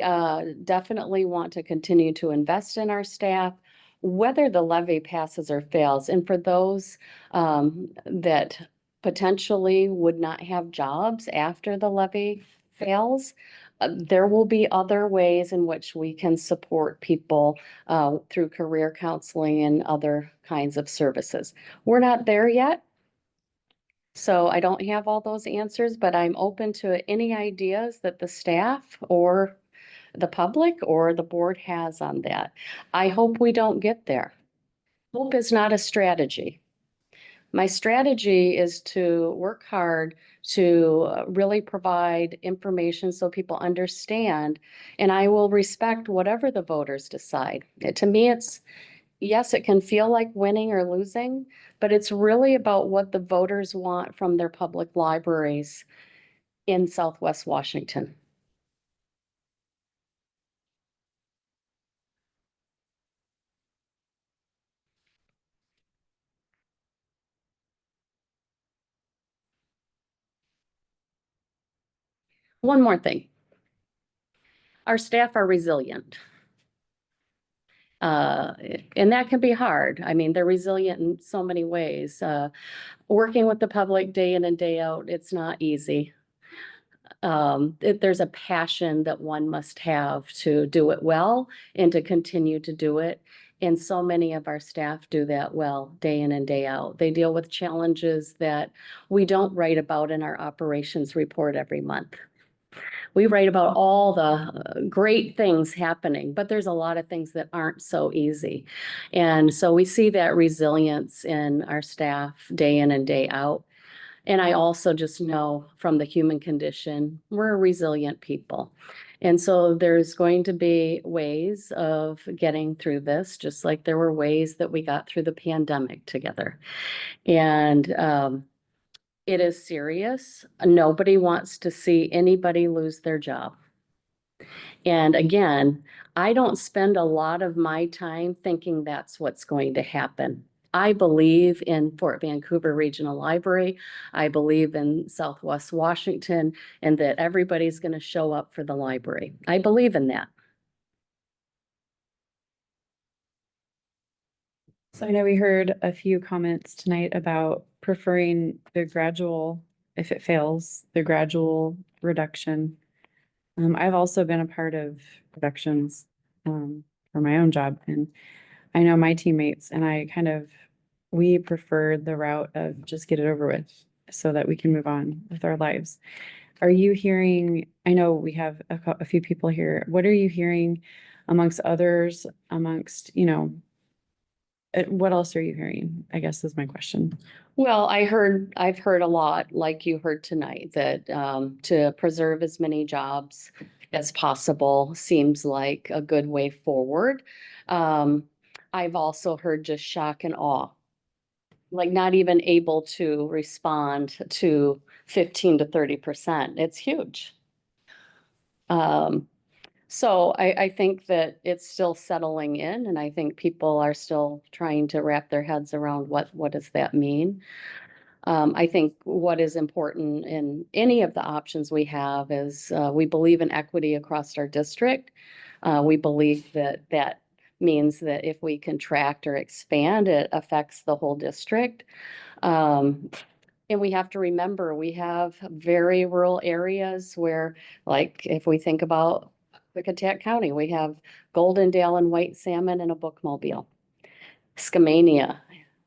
A: definitely want to continue to invest in our staff, whether the levy passes or fails. And for those that potentially would not have jobs after the levy fails, there will be other ways in which we can support people through career counseling and other kinds of services. We're not there yet. So I don't have all those answers, but I'm open to any ideas that the staff or the public or the board has on that. I hope we don't get there. Hope is not a strategy. My strategy is to work hard to really provide information so people understand, and I will respect whatever the voters decide. To me, yes, it can feel like winning or losing, but it's really about what the voters want from their public libraries in Southwest Washington. One more thing. Our staff are resilient. Uh, and that can be hard. I mean, they're resilient in so many ways. Working with the public day in and day out, it's not easy. There's a passion that one must have to do it well and to continue to do it. And so many of our staff do that well, day in and day out. They deal with challenges that we don't write about in our operations report every month. We write about all the great things happening, but there's a lot of things that aren't so easy. And so we see that resilience in our staff day in and day out. And I also just know from the human condition, we're a resilient people. And so there's going to be ways of getting through this, just like there were ways that we got through the pandemic together. And it is serious. Nobody wants to see anybody lose their job. And again, I don't spend a lot of my time thinking that's what's going to happen. I believe in Fort Vancouver Regional Library. I believe in Southwest Washington and that everybody's going to show up for the library. I believe in that.
B: So I know we heard a few comments tonight about preferring the gradual, if it fails, the gradual reduction. I've also been a part of reductions for my own job, and I know my teammates and we prefer the route of just get it over with so that we can move on with our lives. Are you hearing, I know we have a few people here, what are you hearing amongst others, what else are you hearing? I guess is my question.
A: Well, I've heard a lot, like you heard tonight, that to preserve as many jobs as possible seems like a good way forward. I've also heard just shock and awe, like not even able to respond to 15 to 30%. It's huge. So I think that it's still settling in, and I think people are still trying to wrap their heads around what does that mean. I think what is important in any of the options we have is we believe in equity across our district. We believe that that means that if we contract or expand, it affects the whole district. And we have to remember, we have very rural areas where, like, if we think about Klickitat County, we have Goldendale and white salmon and a bookmobile. Skamania,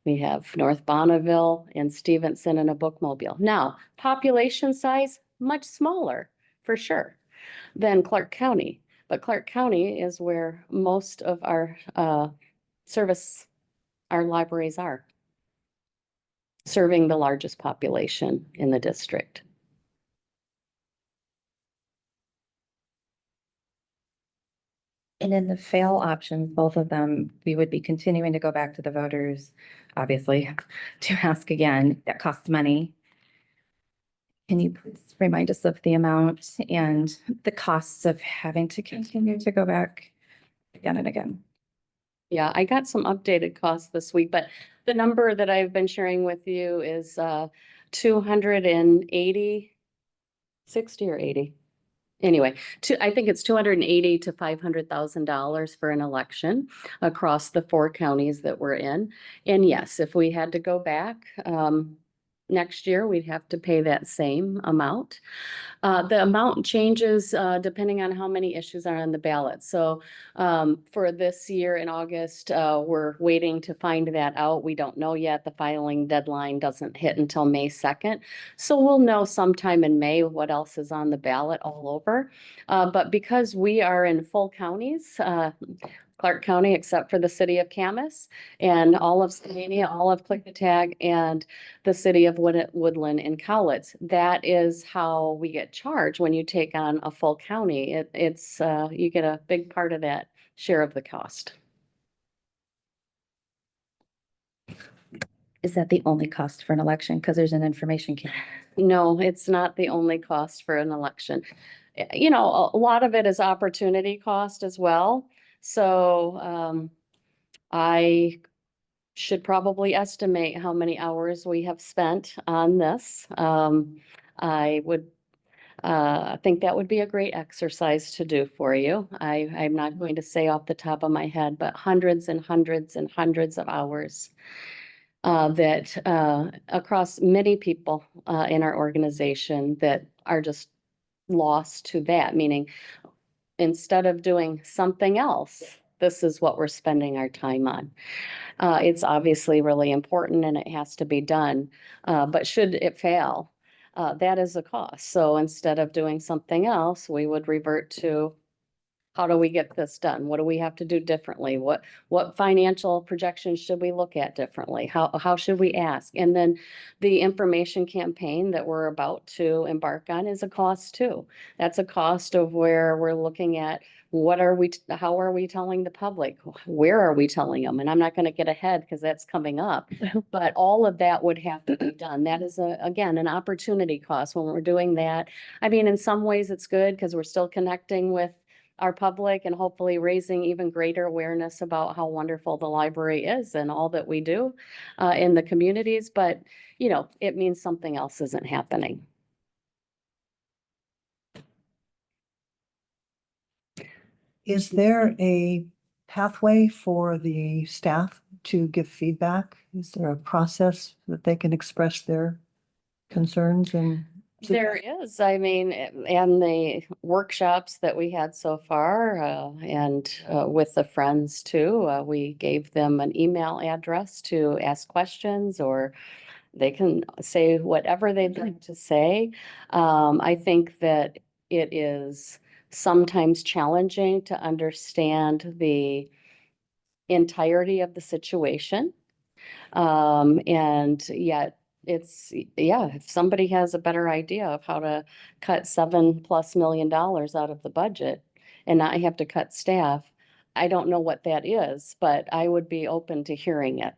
A: we have North Bonneville and Stevenson and a bookmobile. Now, population size, much smaller, for sure, than Clark County. But Clark County is where most of our our libraries are, serving the largest population in the district.
I: And in the fail options, both of them, we would be continuing to go back to the voters, obviously, to ask again. That costs money. Can you please remind us of the amount and the costs of having to continue to go back again and again?
A: Yeah, I got some updated costs this week, but the number that I've been sharing with you is 280, 60 or 80. Anyway, I think it's 280 to $500,000 for an election across the 4 counties that we're in. And yes, if we had to go back next year, we'd have to pay that same amount. The amount changes depending on how many issues are on the ballot. So for this year in August, we're waiting to find that out. We don't know yet. The filing deadline doesn't hit until May 2nd. So we'll know sometime in May what else is on the ballot all over. But because we are in full counties, Clark County, except for the city of Camas and all of Skamania, all of Klickitat, and the city of Woodland and Cowlitz. That is how we get charged when you take on a full county. It's you get a big part of that share of the cost.
I: Is that the only cost for an election? Because there's an information campaign.
A: No, it's not the only cost for an election. You know, a lot of it is opportunity cost as well. So I should probably estimate how many hours we have spent on this. I would think that would be a great exercise to do for you. I'm not going to say off the top of my head, but hundreds and hundreds and hundreds of hours that across many people in our organization that are just lost to that, meaning instead of doing something else, this is what we're spending our time on. It's obviously really important and it has to be done. But should it fail, that is a cost. So instead of doing something else, we would revert to how do we get this done? What do we have to do differently? What financial projections should we look at differently? How should we ask? And then the information campaign that we're about to embark on is a cost too. That's a cost of where we're looking at how are we telling the public? Where are we telling them? And I'm not going to get ahead because that's coming up. But all of that would have to be done. That is again, an opportunity cost when we're doing that. I mean, in some ways it's good because we're still connecting with our public and hopefully raising even greater awareness about how wonderful the library is and all that we do in the communities. But, you know, it means something else isn't happening.
J: Is there a pathway for the staff to give feedback? Is there a process that they can express their concerns and?
A: There is, I mean, and the workshops that we had so far, and with the friends too, we gave them an email address to ask questions, or they can say whatever they'd like to say. I think that it is sometimes challenging to understand the entirety of the situation. And yet it's, yeah, if somebody has a better idea of how to cut $7+ million out of the budget and not have to cut staff, I don't know what that is, but I would be open to hearing it.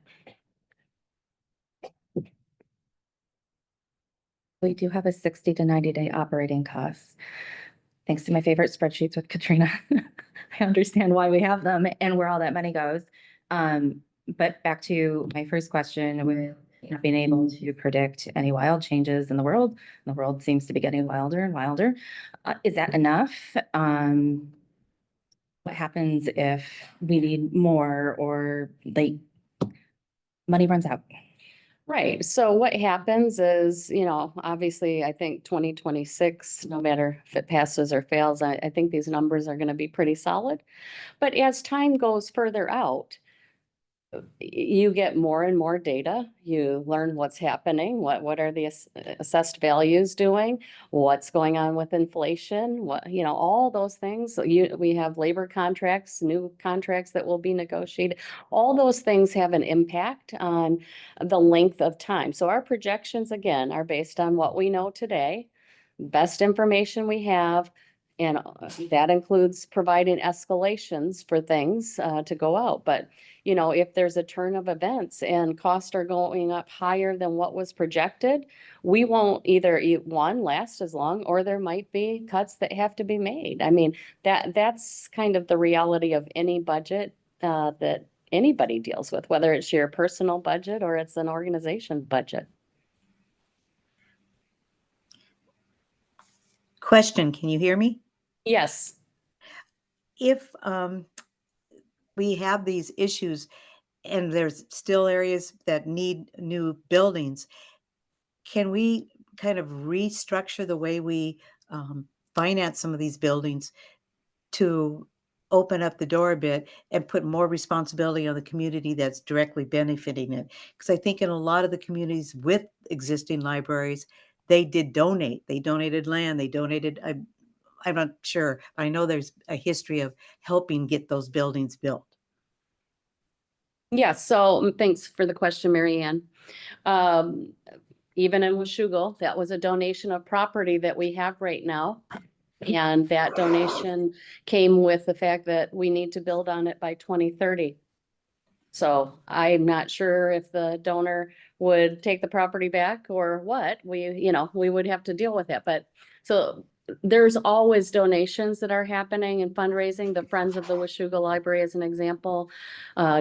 I: We do have a 60 to 90-day operating costs. Thanks to my favorite spreadsheets with Katrina. I understand why we have them and where all that money goes. But back to my first question, with not being able to predict any wild changes in the world seems to be getting wilder and wilder. Is that enough? What happens if we need more, or like money runs out?
A: Right. So what happens is, you know, obviously, I think 2026, no matter if it passes or fails, I think these numbers are going to be pretty solid. But as time goes further out, you get more and more data. You learn what's happening, what are the assessed values doing, what's going on with inflation, what, you know, all those things. We have labor contracts, new contracts that will be negotiated. All those things have an impact on the length of time. So our projections, again, are based on what we know today, best information we have. And that includes providing escalations for things to go out. But, you know, if there's a turn of events and costs are going up higher than what was projected, we won't either one, last as long, or there might be cuts that have to be made. I mean, that's kind of the reality of any budget that anybody deals with, whether it's your personal budget or it's an organization budget.
K: Question, can you hear me?
A: Yes.
K: If we have these issues and there's still areas that need new buildings, can we kind of restructure the way we finance some of these buildings to open up the door a bit and put more responsibility on the community that's directly benefiting it? Because I think in a lot of the communities with existing libraries, they did donate. They donated land, they donated, I'm not sure. I know there's a history of helping get those buildings built.
A: Yeah, so thanks for the question, Mary Ann. Even in Washougal, that was a donation of property that we have right now. And that donation came with the fact that we need to build on it by 2030. So I'm not sure if the donor would take the property back or what. We would have to deal with it. But so there's always donations that are happening and fundraising. The Friends of the Washougal Library is an example,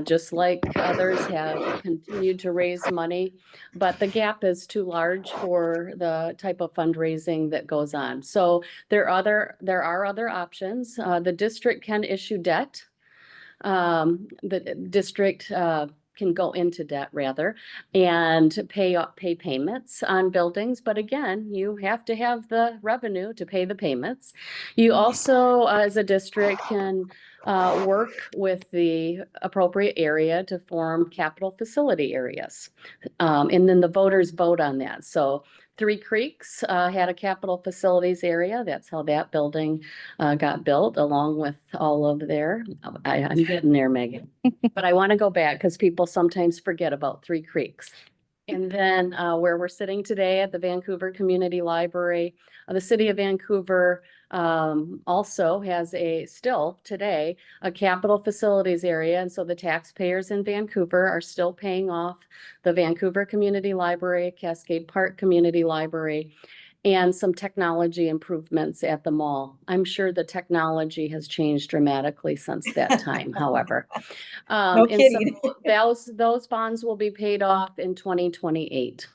A: just like others have continued to raise money. But the gap is too large for the type of fundraising that goes on. So there are other options. The district can issue debt. The district can go into debt rather and pay payments on buildings. But again, you have to have the revenue to pay the payments. You also, as a district, can work with the appropriate area to form capital facility areas. And then the voters vote on that. So Three Creeks had a capital facilities area. That's how that building got built, along with all of their, I'm getting there, Megan. But I want to go back because people sometimes forget about Three Creeks. And then where we're sitting today at the Vancouver Community Library, the city of Vancouver also has still today a capital facilities area. And so the taxpayers in Vancouver are still paying off the Vancouver Community Library, Cascade Park Community Library. and some technology improvements at the mall. I'm sure the technology has changed dramatically since that time, however.
K: No
A: And so
K: kidding.
A: those bonds will be paid off in 2028.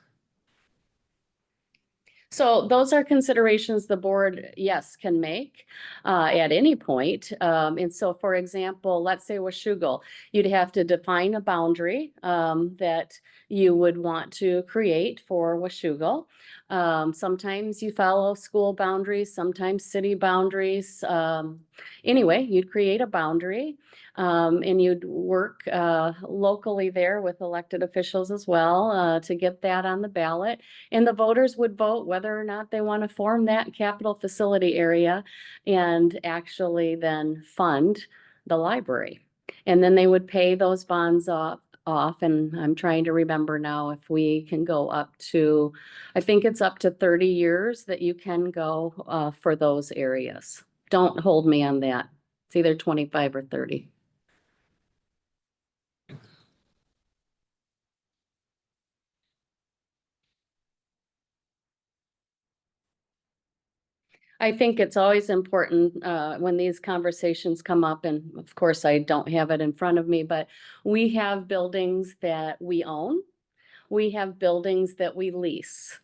A: So those are considerations the board, yes, can make at any point. And so, for example, let's say Washougal, you'd have to define a boundary that you would want to create for Washougal. Sometimes you follow school boundaries, sometimes city boundaries. Anyway, you'd create a boundary. And you'd work locally there with elected officials as well to get that on the ballot. And the voters would vote whether or not they want to form that capital facility area and actually then fund the library. And then they would pay those bonds off. And I'm trying to remember now if we can go up to, I think it's up to 30 years that you can go for those areas. Don't hold me on that. It's either 25 or 30. I think it's always important when these conversations come up, and of course, I don't have it in front of me, but we have buildings that we own. We have buildings that we lease.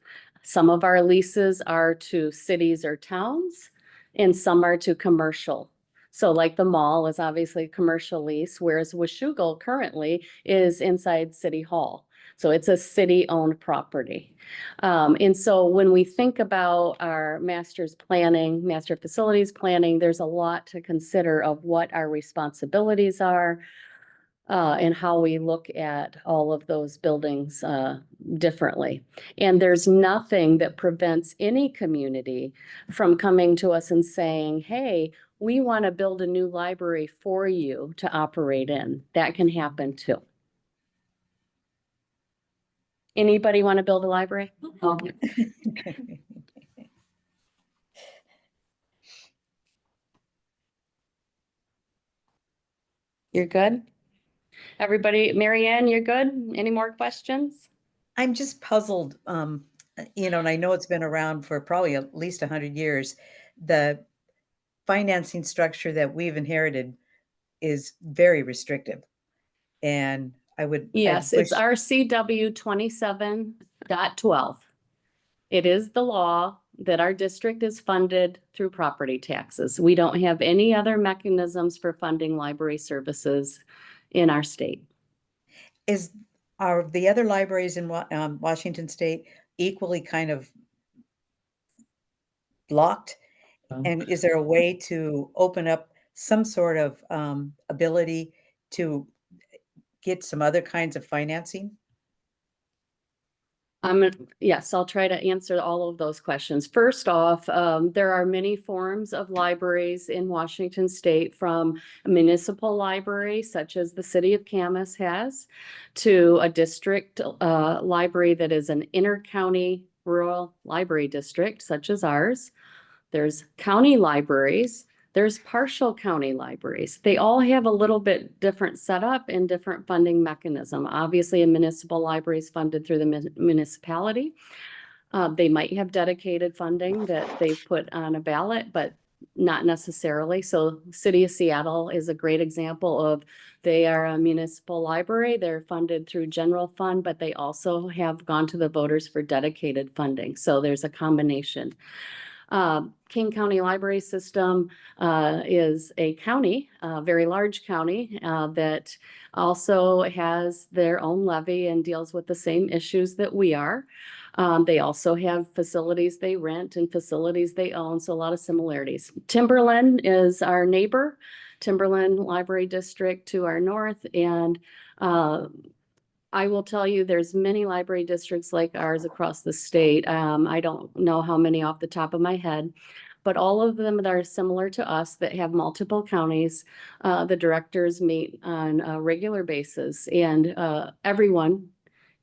A: Some of our leases are to cities or towns, and some are to commercial. So like the mall is obviously a commercial lease, whereas Washougal currently is inside City Hall. So it's a city-owned property. And so when we think about our master facilities planning, there's a lot to consider of what our responsibilities are and how we look at all of those buildings differently. And there's nothing that prevents any community from coming to us and saying, hey, we want to build a new library for you to operate in. That can happen too. Anybody want to build a library? Okay. You're good? Everybody, Mary Ann, you're good? Any more questions?
K: I'm just puzzled, and I know it's been around for probably at least 100 years. The financing structure that we've inherited is very restrictive. And I
A: Yes,
K: wish.
A: it's RCW 27.12. It is the law that our district is funded through property taxes. We don't have any other mechanisms for funding library services in our state.
K: Are the other libraries in Washington State equally kind of blocked? And is there a way to open up some sort of ability to get some other kinds of financing?
A: Yes, I'll try to answer all of those questions. First off, there are many forms of libraries in Washington State, from a municipal library, such as the city of Camas has, to a district library that is an inter-county rural library district, such as ours. There's county libraries. There's partial county libraries. They all have a little bit different setup and different funding mechanism. Obviously, a municipal library is funded through the municipality. They might have dedicated funding that they've put on a ballot, but not necessarily. So City of Seattle is a great example of, they are a municipal library. They're funded through general fund, but they also have gone to the voters for dedicated funding. So there's a combination. King County Library System is a county, a very large county that also has their own levy and deals with the same issues that we are. They also have facilities they rent and facilities they own, so a lot of similarities. Timberland is our neighbor, Timberland Library District to our north, and I will tell you, there's many library districts like ours across the state. I don't know how many off the top of my head, but all of them that are similar to us that have multiple counties. The directors meet on a regular basis, and everyone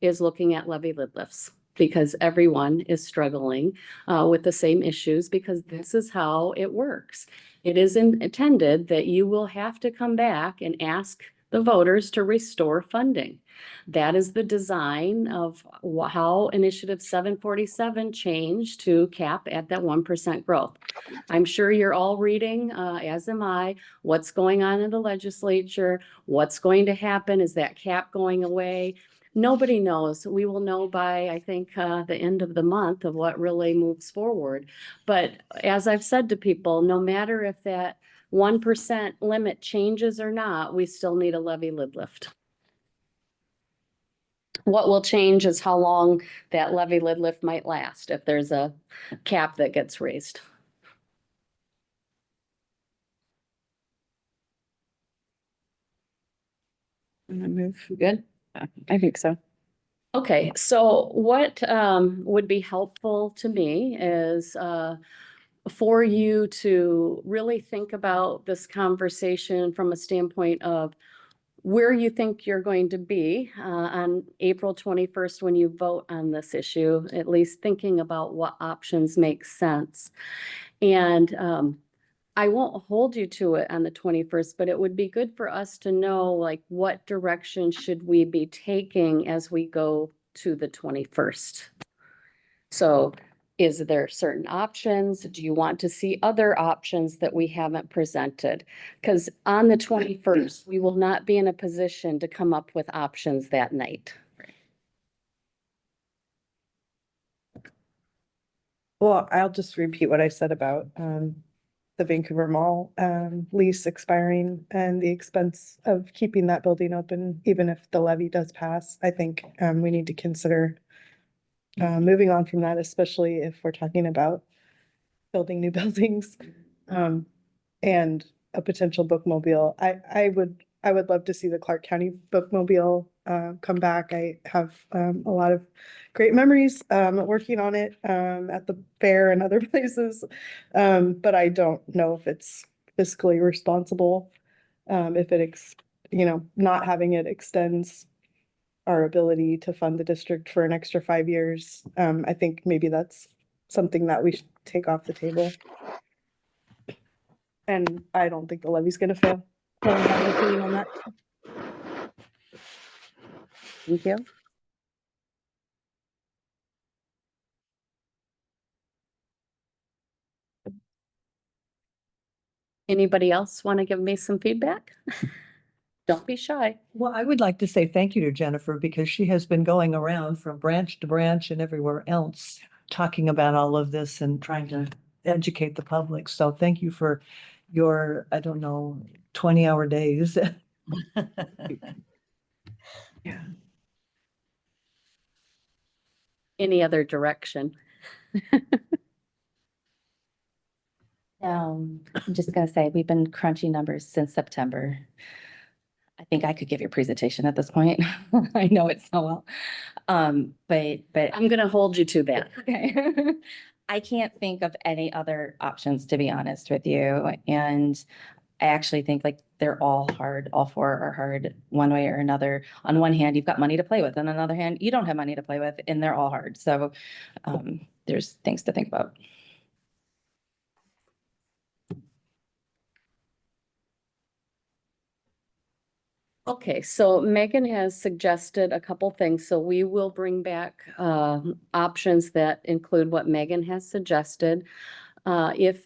A: is looking at levy lifts because everyone is struggling with the same issues, because this is how it works. It isn't intended that you will have to come back and ask the voters to restore funding. That is the design of how Initiative 747 changed to cap at that 1% growth. I'm sure you're all reading, as am I, what's going on in the legislature, what's going to happen, is that cap going away? Nobody knows. We will know by, I think, the end of the month of what really moves forward. But as I've said to people, no matter if that 1% limit changes or not, we still need a levy lid lift. What will change is how long that levy lid lift might last if there's a cap that gets raised.
B: I'm gonna move.
A: Good?
B: I think so.
A: Okay, so what would be helpful to me is for you to really think about this conversation from a standpoint of where you think you're going to be on April 21st when you vote on this issue, at least thinking about what options make sense. And I won't hold you to it on the 21st, but it would be good for us to know, like, what direction should we be taking as we go to the 21st? So is there certain options? Do you want to see other options that we haven't presented? Because on the 21st, we will not be in a position to come up with options that night.
C: Well, I'll just repeat what I said about the Vancouver Mall lease expiring and the expense of keeping that building open, even if the levy does pass. I think we need to consider moving on from that, especially if we're talking about building new buildings and a potential bookmobile. I would love to see the Clark County bookmobile come back. I have a lot of great memories working on it at the fair and other places. But I don't know if it's fiscally responsible, if it, not having it extends our ability to fund the district for an extra 5 years. I think maybe that's something that we should take off the table. And I don't think the levy's gonna fail. I don't have an opinion on that.
A: Thank you. Anybody else want to give me some feedback? Don't be shy.
J: Well, I would like to say thank you to Jennifer because she has been going around from branch to branch and everywhere else talking about all of this and trying to educate the public. So thank you for your, 20-hour days.
A: Any other direction?
I: I'm just gonna say, we've been crunching numbers since September. I think I could give you a presentation at this point. I know it so well. But
A: I'm gonna hold you to that.
I: okay. I can't think of any other options, to be honest with you. And I actually think like they're all hard. All four are hard one way or another. On one hand, you've got money to play with. On another hand, you don't have money to play with, and they're all hard. So there's things to think about.
A: Okay, so Megan has suggested a couple things, so we will bring back options that include what Megan has suggested. If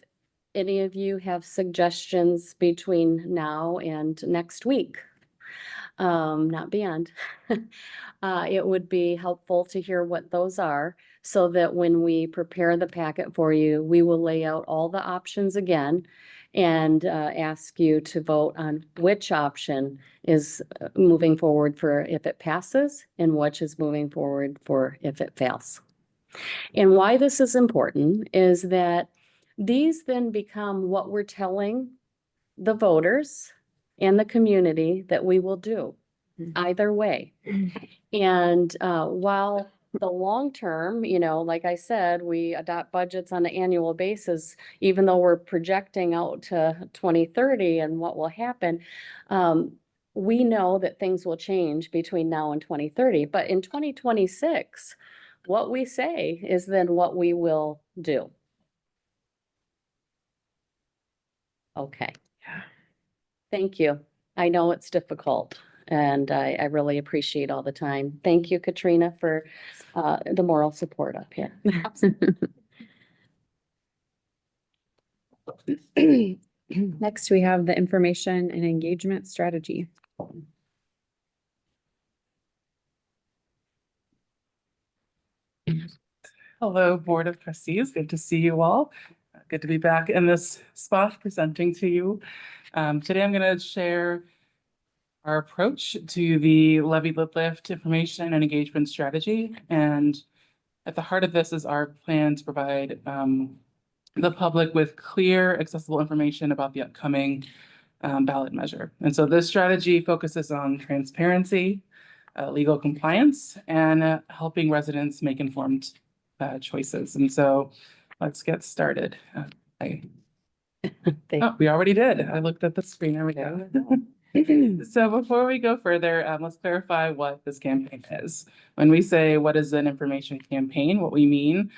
A: any of you have suggestions between now and next week, not beyond, it would be helpful to hear what those are, so that when we prepare the packet for you, we will lay out all the options again and ask you to vote on which option is moving forward for if it passes and which is moving forward for if it fails. And why this is important is that these then become what we're telling the voters and the community that we will do either way. And while the long term, like I said, we adopt budgets on an annual basis, even though we're projecting out to 2030 and what will happen. We know that things will change between now and 2030, but in 2026, what we say is then what we will do. Okay. Thank you. I know it's difficult, and I really appreciate all the time. Thank you, Katrina, for the moral support up here.
B: Next, we have the information and engagement strategy.
L: Hello, Board of Trustees. Good to see you all. Good to be back in this spot presenting to you. Today I'm going to share our approach to the Levy Lift information and engagement strategy. And at the heart of this is our plan to provide the public with clear, accessible information about the upcoming ballot measure. And so this strategy focuses on transparency, legal compliance, and helping residents make informed choices. And so let's get started. We already did. I looked at the screen. There we go. So before we go further, let's clarify what this campaign is. When we say what is an information campaign, what we mean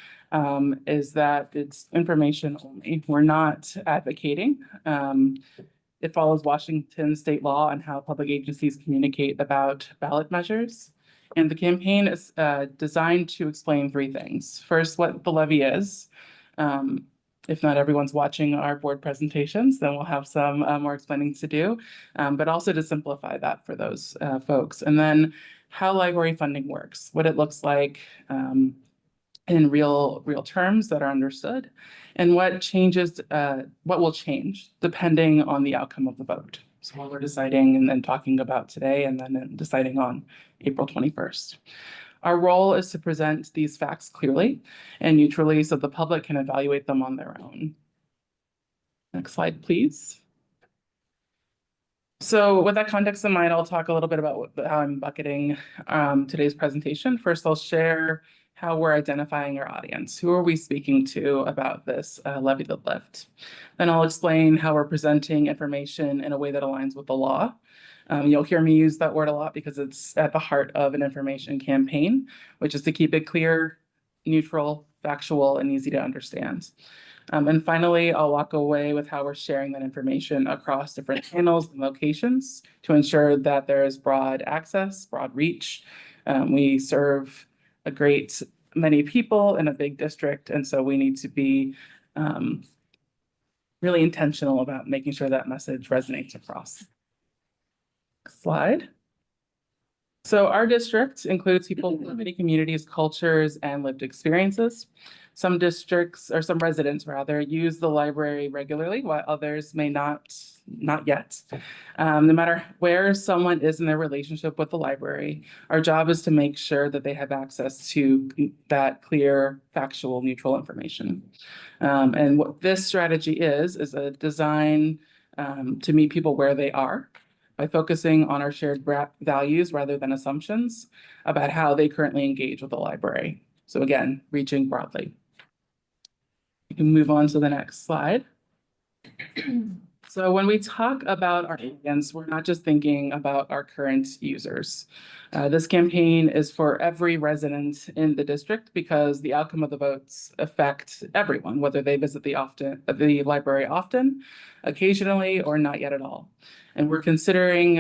L: is that it's information only. We're not advocating. It follows Washington state law on how public agencies communicate about ballot measures. And the campaign is designed to explain three things. First, what the levy is. If not everyone's watching our board presentations, then we'll have some more explaining to do, but also to simplify that for those folks. And then how library funding works, what it looks like in real terms that are understood, and what will change depending on the outcome of the vote. So what we're deciding and then talking about today, and then deciding on April 21st. Our role is to present these facts clearly and neutrally so the public can evaluate them on their own. Next slide, please. So with that context in mind, I'll talk a little bit about how I'm bucketing today's presentation. First, I'll share how we're identifying our audience. Who are we speaking to about this Levy the Lift? Then I'll explain how we're presenting information in a way that aligns with the law. You'll hear me use that word a lot because it's at the heart of an information campaign, which is to keep it clear, neutral, factual, and easy to understand. And finally, I'll walk away with how we're sharing that information across different channels and locations to ensure that there is broad access, broad reach. We serve a great many people in a big district, and so we need to be really intentional about making sure that message resonates across. Slide. So our district includes people from many communities, cultures, and lived experiences. Some districts, or some residents rather, use the library regularly, while others may not yet. No matter where someone is in their relationship with the library, our job is to make sure that they have access to that clear, factual, neutral information. And what this strategy is a design to meet people where they are, by focusing on our shared values rather than assumptions about how they currently engage with the library. So again, reaching broadly. You can move on to the next slide. So when we talk about our audience, we're not just thinking about our current users. This campaign is for every resident in the district because the outcome of the votes affect everyone, whether they visit the library often, occasionally, or not yet at all. And we're considering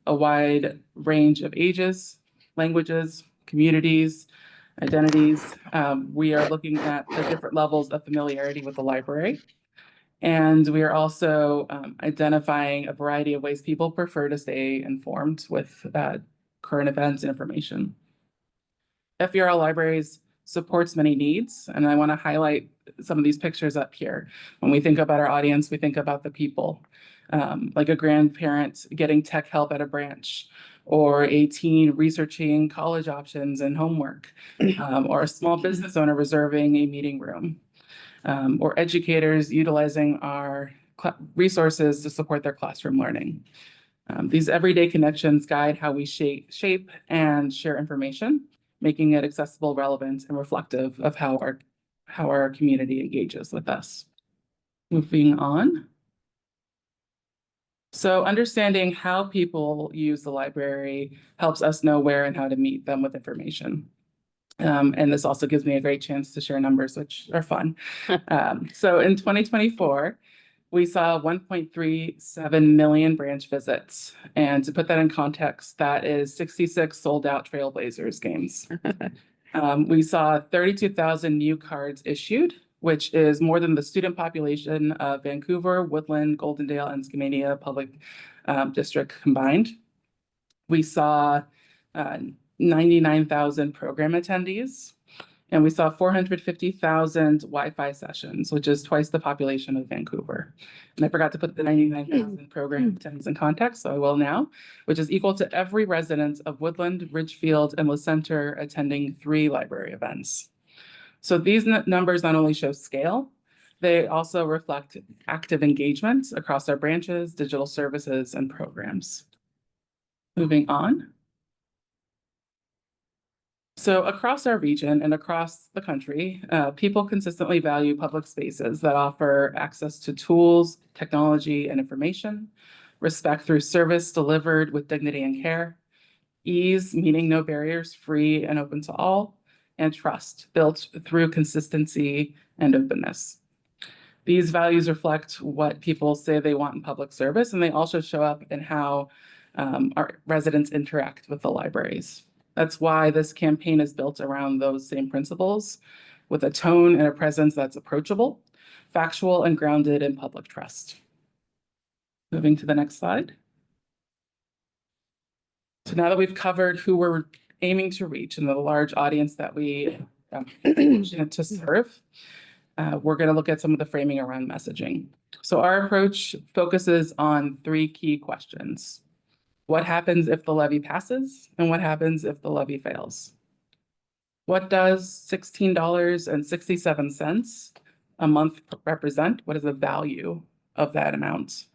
L: a wide range of ages, languages, communities, identities. We are looking at the different levels of familiarity with the library. And we are also identifying a variety of ways people prefer to stay informed with current events and information. FVRLibraries supports many needs, and I want to highlight some of these pictures up here. When we think about our audience, we think about the people, like a grandparent getting tech help at a branch, or a teen researching college options and homework, or a small business owner reserving a meeting room. Or educators utilizing our resources to support their classroom learning. These everyday connections guide how we shape and share information, making it accessible, relevant, and reflective of how our community engages with us. Moving on. So understanding how people use the library helps us know where and how to meet them with information. And this also gives me a great chance to share numbers, which are fun. So in 2024, we saw 1.37 million branch visits. And to put that in context, that is 66 sold out Trailblazers games. We saw 32,000 new cards issued, which is more than the student population of Vancouver, Woodland, Goldendale, and Skamania Public District combined. We saw 99,000 program attendees, and we saw 450,000 Wi-Fi sessions, which is twice the population of Vancouver. And I forgot to put the 99,000 program attendees in context, so I will now, which is equal to every resident of Woodland, Ridgefield, and La Center attending 3 library events. So these numbers not only show scale, they also reflect active engagement across our branches, digital services, and programs. Moving on. So across our region and across the country, people consistently value public spaces that offer access to tools, technology, and information, respect through service delivered with dignity and care, ease, meaning no barriers, free and open to all, and trust built through consistency and openness. These values reflect what people say they want in public service, and they also show up in how our residents interact with the libraries. That's why this campaign is built around those same principles, with a tone and a presence that's approachable, factual, and grounded in public trust. Moving to the next slide. So now that we've covered who we're aiming to reach and the large audience that we are fortunate to serve, we're going to look at some of the framing around messaging. So our approach focuses on 3 key questions. What happens if the levy passes, and what happens if the levy fails? What does $16.67 a month represent? What is the value of that amount?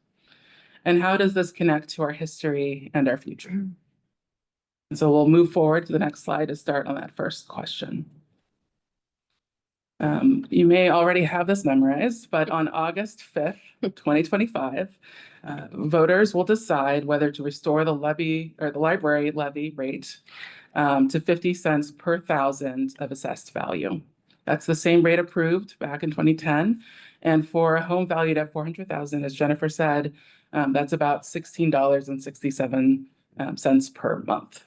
L: And how does this connect to our history and our future? And so we'll move forward to the next slide to start on that first question. You may already have this memorized, but on August 5th, 2025, voters will decide whether to restore the levy or the library levy rate to 50 cents per thousand of assessed value. That's the same rate approved back in 2010. And for a home valued at 400,000, as Jennifer said, that's about $16.67 per month.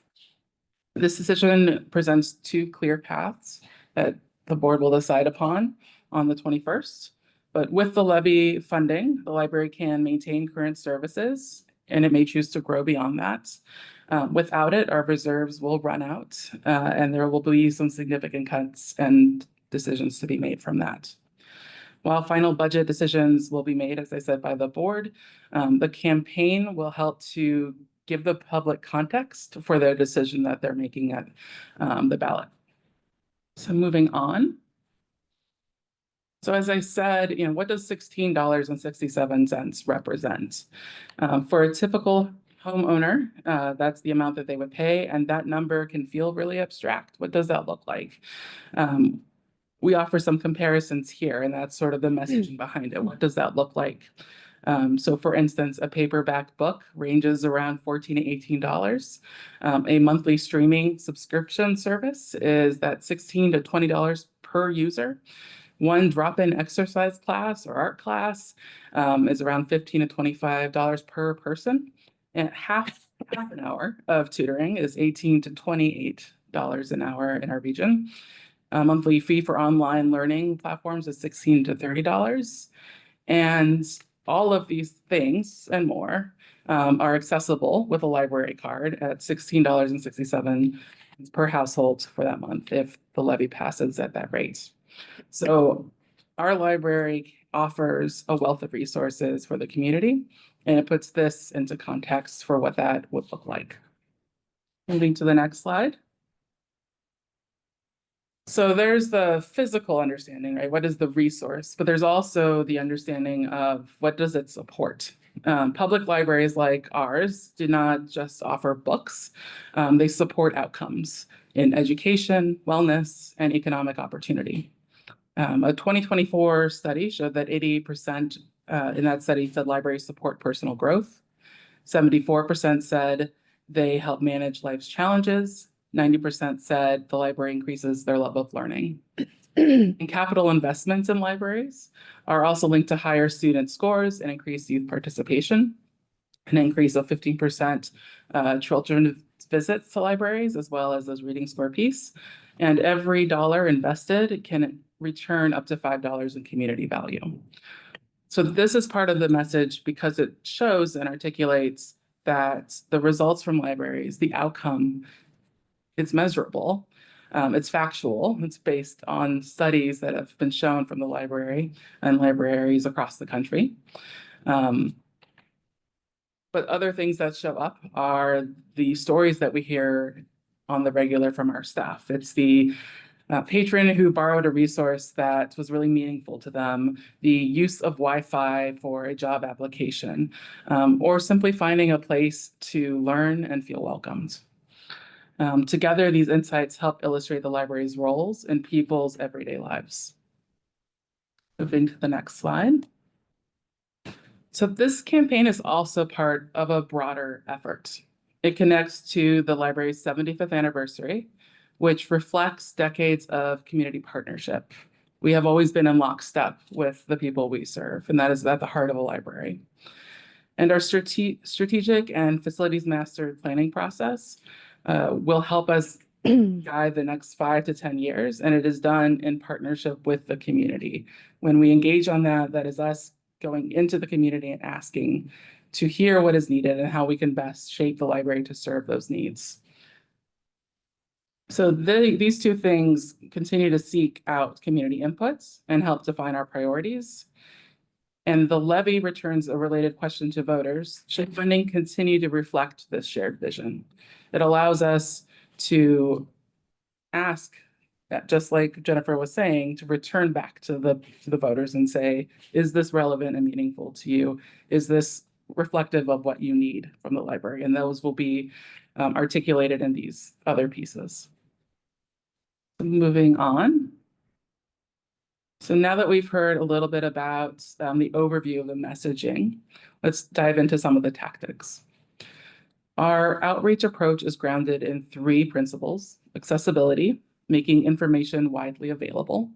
L: This decision presents 2 clear paths that the board will decide upon on the 21st. But with the levy funding, the library can maintain current services, and it may choose to grow beyond that. Without it, our reserves will run out, and there will be some significant cuts and decisions to be made from that. While final budget decisions will be made, as I said, by the board, the campaign will help to give the public context for their decision that they're making at the ballot. So moving on. So as I said, what does $16.67 represent? For a typical homeowner, that's the amount that they would pay, and that number can feel really abstract. What does that look like? We offer some comparisons here, and that's sort of the messaging behind it. What does that look like? So for instance, a paperback book ranges around $14 to $18. A monthly streaming subscription service is that $16 to $20 per user. One drop-in exercise class or art class is around $15 to $25 per person. And half an hour of tutoring is $18 to $28 an hour in our region. A monthly fee for online learning platforms is $16 to $30. And all of these things and more are accessible with a library card at $16.67 per household for that month if the levy passes at that rate. So our library offers a wealth of resources for the community, and it puts this into context for what that would look like. Moving to the next slide. So there's the physical understanding, right? What is the resource? But there's also the understanding of what does it support? Public libraries like ours do not just offer books. They support outcomes in education, wellness, and economic opportunity. A 2024 study showed that 80% in that study said libraries support personal growth. 74% said they help manage life's challenges. 90% said the library increases their love of learning. And capital investments in libraries are also linked to higher student scores and increased youth participation. An increase of 15% children visits to libraries, as well as those reading score piece. And every dollar invested can return up to $5 in community value. So this is part of the message because it shows and articulates that the results from libraries, the outcome, it's measurable. It's factual. It's based on studies that have been shown from the library and libraries across the country. But other things that show up are the stories that we hear on the regular from our staff. It's the patron who borrowed a resource that was really meaningful to them, the use of Wi-Fi for a job application, or simply finding a place to learn and feel welcomed. Together, these insights help illustrate the library's roles in people's everyday lives. Moving to the next slide. So this campaign is also part of a broader effort. It connects to the library's 75th anniversary, which reflects decades of community partnership. We have always been in lockstep with the people we serve, and that is at the heart of a library. And our strategic and facilities master planning process will help us guide the next 5 to 10 years, and it is done in partnership with the community. When we engage on that, that is us going into the community and asking to hear what is needed and how we can best shape the library to serve those needs. So these two things continue to seek out community inputs and help define our priorities. And the levy returns a related question to voters. Should funding continue to reflect this shared vision? It allows us to ask, just like Jennifer was saying, to return back to the voters and say, is this relevant and meaningful to you? Is this reflective of what you need from the library? And those will be articulated in these other pieces. Moving on. So now that we've heard a little bit about the overview of the messaging, let's dive into some of the tactics. Our outreach approach is grounded in 3 principles: accessibility, making information widely available;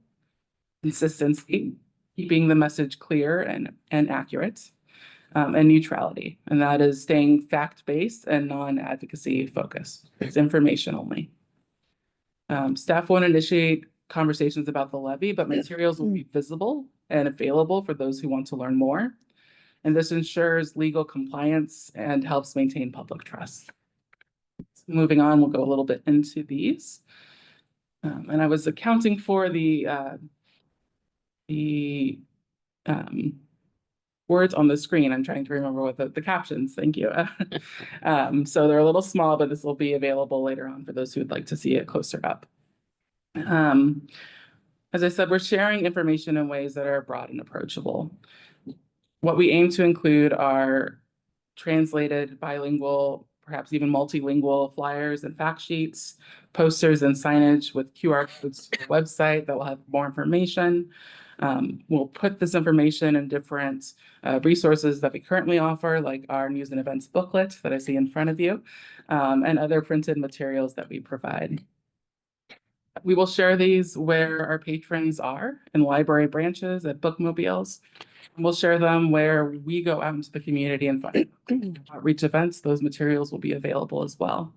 L: consistency, keeping the message clear and accurate; and neutrality, and that is staying fact-based and non-advocacy focused. It's information only. Staff won't initiate conversations about the levy, but materials will be visible and available for those who want to learn more. And this ensures legal compliance and helps maintain public trust. Moving on, we'll go a little bit into these. And I was accounting for the words on the screen. I'm trying to remember what the captions, thank you. So they're a little small, but this will be available later on for those who would like to see it closer up. As I said, we're sharing information in ways that are broad and approachable. What we aim to include are translated, bilingual, perhaps even multilingual flyers and fact sheets, posters and signage with QR codes to the website that will have more information. We'll put this information in different resources that we currently offer, like our news and events booklet that I see in front of you, and other printed materials that we provide. We will share these where our patrons are, in library branches, at bookmobiles. We'll share them where we go out into the community and find outreach events. Those materials will be available as well.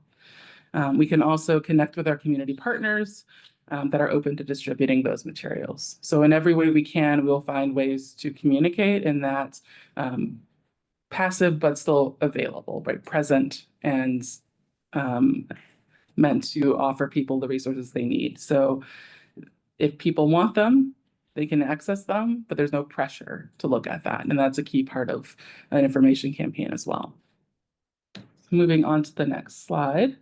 L: We can also connect with our community partners that are open to distributing those materials. So in every way we can, we'll find ways to communicate in that passive but still available, right? Present and meant to offer people the resources they need. So if people want them, they can access them, but there's no pressure to look at that. And that's a key part of an information campaign as well. Moving on to the next slide.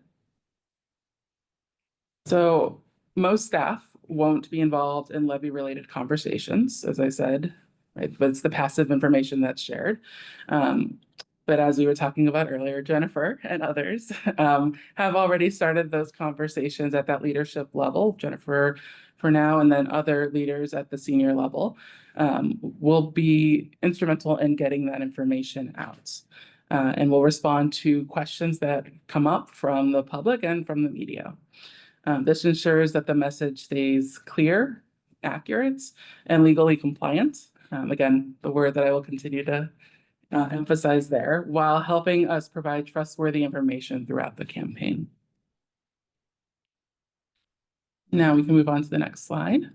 L: So most staff won't be involved in levy-related conversations, as I said, right? But it's the passive information that's shared. But as we were talking about earlier, Jennifer and others have already started those conversations at that leadership level. Jennifer for now, and then other leaders at the senior level will be instrumental in getting that information out. And will respond to questions that come up from the public and from the media. This ensures that the message stays clear, accurate, and legally compliant. Again, the word that I will continue to emphasize there, while helping us provide trustworthy information throughout the campaign. Now we can move on to the next slide.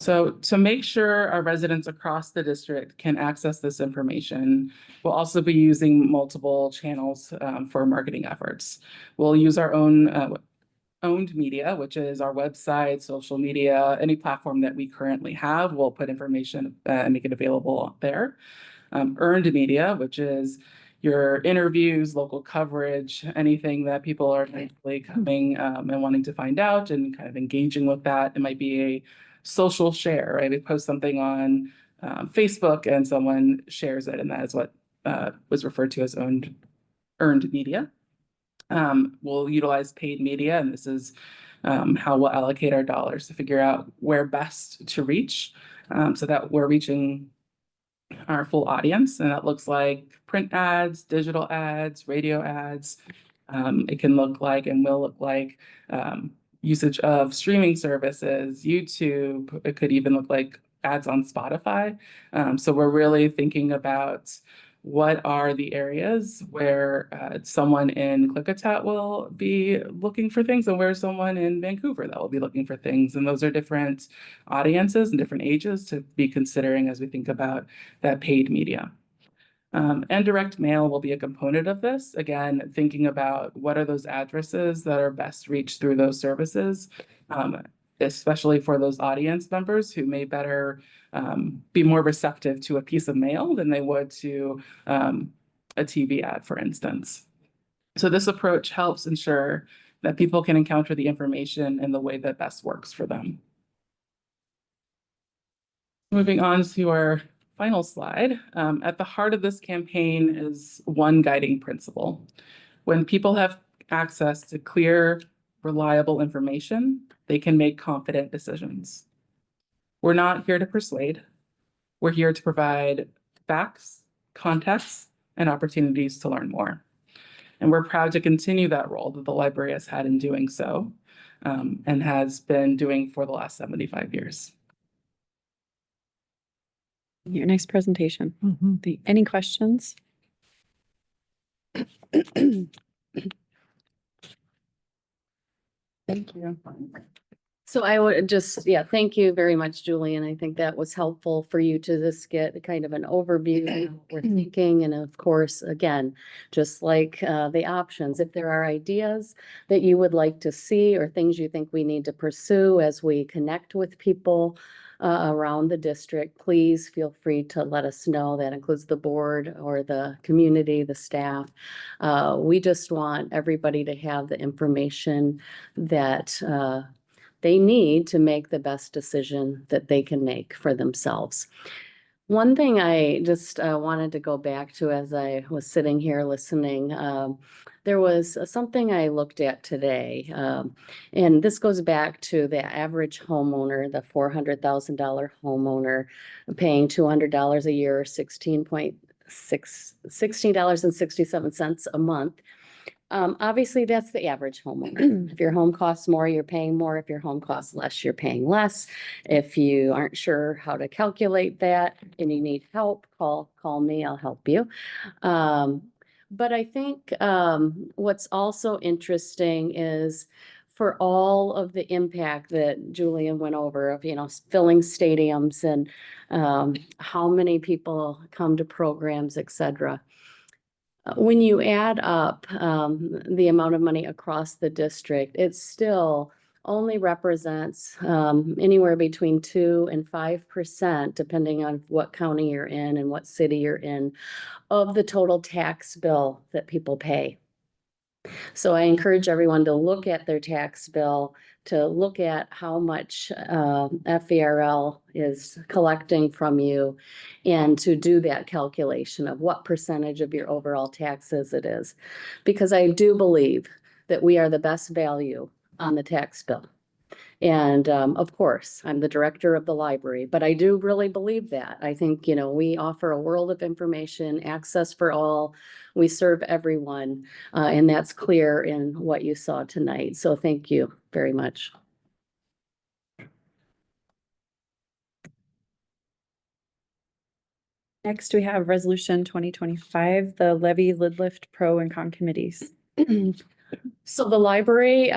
L: So to make sure our residents across the district can access this information, we'll also be using multiple channels for marketing efforts. We'll use our own owned media, which is our website, social media, any platform that we currently have. We'll put information and make it available there. Earned media, which is your interviews, local coverage, anything that people are actually coming and wanting to find out and kind of engaging with that. It might be a social share, right? We post something on Facebook and someone shares it, and that is what was referred to as earned media. We'll utilize paid media, and this is how we'll allocate our dollars to figure out where best to reach so that we're reaching our full audience. And that looks like print ads, digital ads, radio ads. It can look like and will look like usage of streaming services, YouTube. It could even look like ads on Spotify. So we're really thinking about what are the areas where someone in Klickitat will be looking for things and where someone in Vancouver that will be looking for things. And those are different audiences and different ages to be considering as we think about that paid media. And direct mail will be a component of this. Again, thinking about what are those addresses that are best reached through those services, especially for those audience members who may better be more receptive to a piece of mail than they would to a TV ad, for instance. So this approach helps ensure that people can encounter the information in the way that best works for them. Moving on to our final slide. At the heart of this campaign is one guiding principle. When people have access to clear, reliable information, they can make confident decisions. We're not here to persuade. We're here to provide facts, context, and opportunities to learn more. And we're proud to continue that role that the library has had in doing so and has been doing for the last 75 years.
B: Your next presentation. Any questions?
L: Thank you.
A: So I would just, thank you very much, Julian. I think that was helpful for you to just get kind of an overview of what we're thinking. And of course, again, just like the options, if there are ideas that you would like to see or things you think we need to pursue as we connect with people around the district, please feel free to let us know. That includes the board or the community, the staff. We just want everybody to have the information that they need to make the best decision that they can make for themselves. One thing I just wanted to go back to as I was sitting here listening, there was something I looked at today, and this goes back to the average homeowner, the $400,000 homeowner paying $200 a year, $16.67 a month. Obviously, that's the average homeowner. If your home costs more, you're paying more. If your home costs less, you're paying less. If you aren't sure how to calculate that and you need help, call me, I'll help you. But I think what's also interesting is for all of the impact that Julian went over of, filling stadiums and how many people come to programs, et cetera. When you add up the amount of money across the district, it still only represents anywhere between 2 and 5%, depending on what county you're in and what city you're in, of the total tax bill that people pay. So I encourage everyone to look at their tax bill, to look at how much FVRL is collecting from you, and to do that calculation of what percentage of your overall taxes it is. Because I do believe that we are the best value on the tax bill. And of course, I'm the director of the library, but I do really believe that. I think, we offer a world of information, access for all. We serve everyone, and that's clear in what you saw tonight. So thank you very much.
B: Next, we have Resolution 2025, the Levy Lid Lift Pro and Con Committees.
A: So the library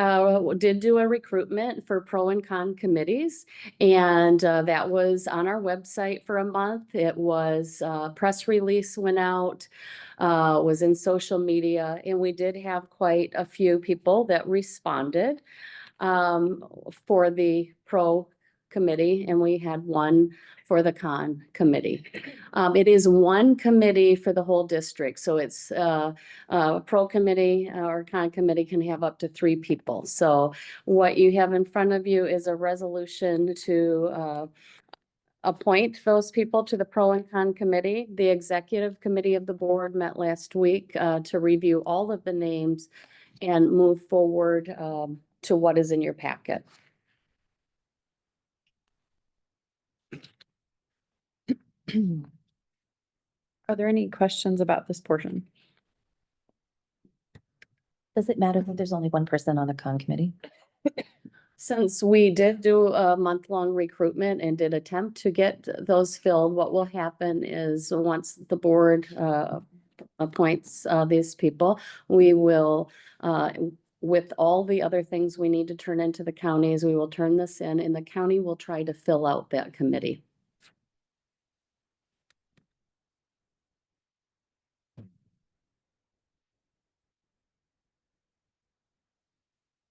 A: did do a recruitment for pro and con committees, and that was on our website for a month. It was press release went out, was in social media, and we did have quite a few people that responded for the pro committee, and we had one for the con committee. It is one committee for the whole district, so it's pro committee or con committee can have up to 3 people. So what you have in front of you is a resolution to appoint those people to the pro and con committee. The executive committee of the board met last week to review all of the names and move forward to what is in your packet.
B: Are there any questions about this portion?
I: Does it matter that there's only one person on the con committee?
A: Since we did do a month-long recruitment and did attempt to get those filled, what will happen is once the board appoints these people, we will, with all the other things we need to turn into the counties, we will turn this in and the county will try to fill out that committee.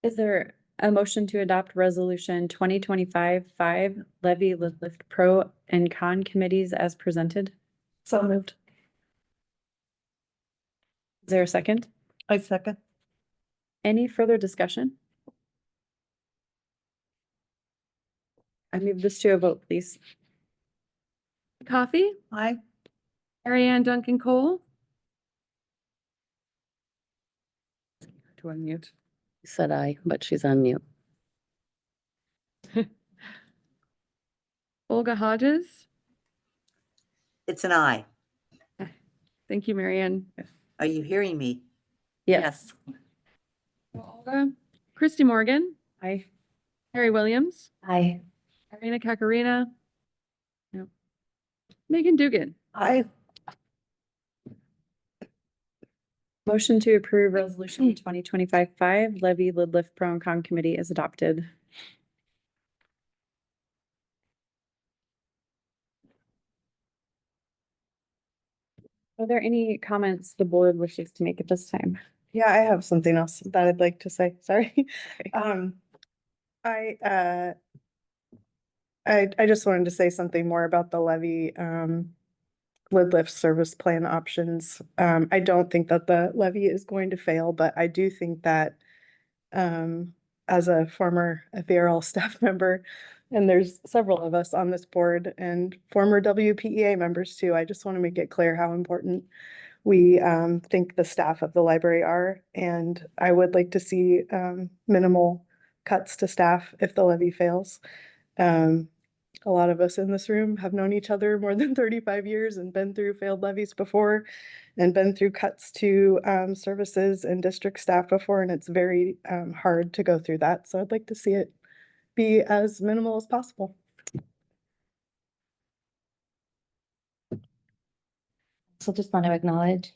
B: Is there a motion to adopt Resolution 2025-5 Levy Lid Lift Pro and Con Committees as presented?
C: So moved.
B: Is there a second?
C: I second.
B: Any further discussion? I move this to a vote, please.
J: Coffee?
C: Aye.
J: Mary Ann Duncan Cole? Do I mute?
A: Said aye, but she's on mute.
J: Olga Hodges?
K: It's an aye.
J: Thank you, Mary Ann.
K: Are you hearing me?
B: Yes.
J: Olga? Christy Morgan?
B: Aye.
J: Harry Williams?
I: Aye.
J: Irina Kakarina? No. Megan Dugan?
C: Aye.
B: Motion to approve Resolution 2025-5 Levy Lid Lift Pro and Con Committee is adopted. Are there any comments the board wishes to make at this time?
C: Yeah, I have something else that I'd like to say. Sorry. I just wanted to say something more about the levy lid lift service plan options. I don't think that the levy is going to fail, but I do think that as a former FVRL staff member, and there's several of us on this board and former WPEA members too, I just want to make it clear how important we think the staff of the library are. And I would like to see minimal cuts to staff if the levy fails. A lot of us in this room have known each other more than 35 years and been through failed levies before and been through cuts to services and district staff before, and it's very hard to go through that. So I'd like to see it be as minimal as possible.
I: So just want to acknowledge,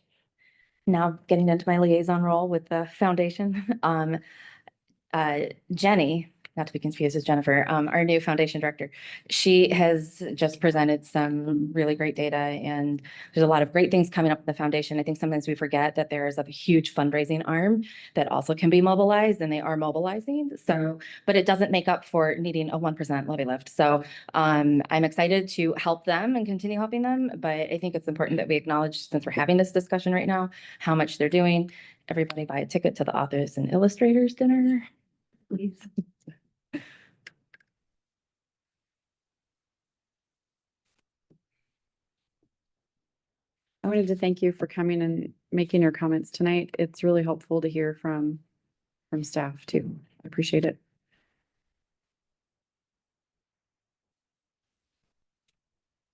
I: now getting into my liaison role with the foundation, Jenny, not to be confused as Jennifer, our new foundation director, she has just presented some really great data, and there's a lot of great things coming up in the foundation. I think sometimes we forget that there's a huge fundraising arm that also can be mobilized, and they are mobilizing. So, but it doesn't make up for needing a 1% levy lift. So I'm excited to help them and continue helping them, but I think it's important that we acknowledge, since we're having this discussion right now, how much they're doing. Everybody buy a ticket to the authors and illustrators dinner, please.
B: I wanted to thank you for coming and making your comments tonight. It's really helpful to hear from staff too. I appreciate it.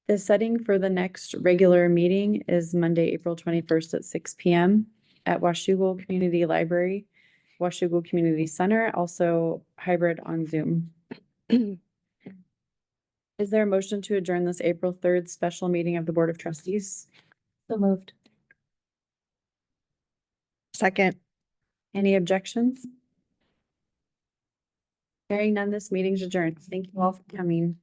B: The setting for the next regular meeting is Monday, April 21st at 6 p.m. at Washougal Community Library, Washougal Community Center, also hybrid on Zoom. Is there a motion to adjourn this April 3rd special meeting of the Board of Trustees?
I: So moved.
C: Second.
B: Any objections? Hearing none, this meeting's adjourned. Thank you all for coming.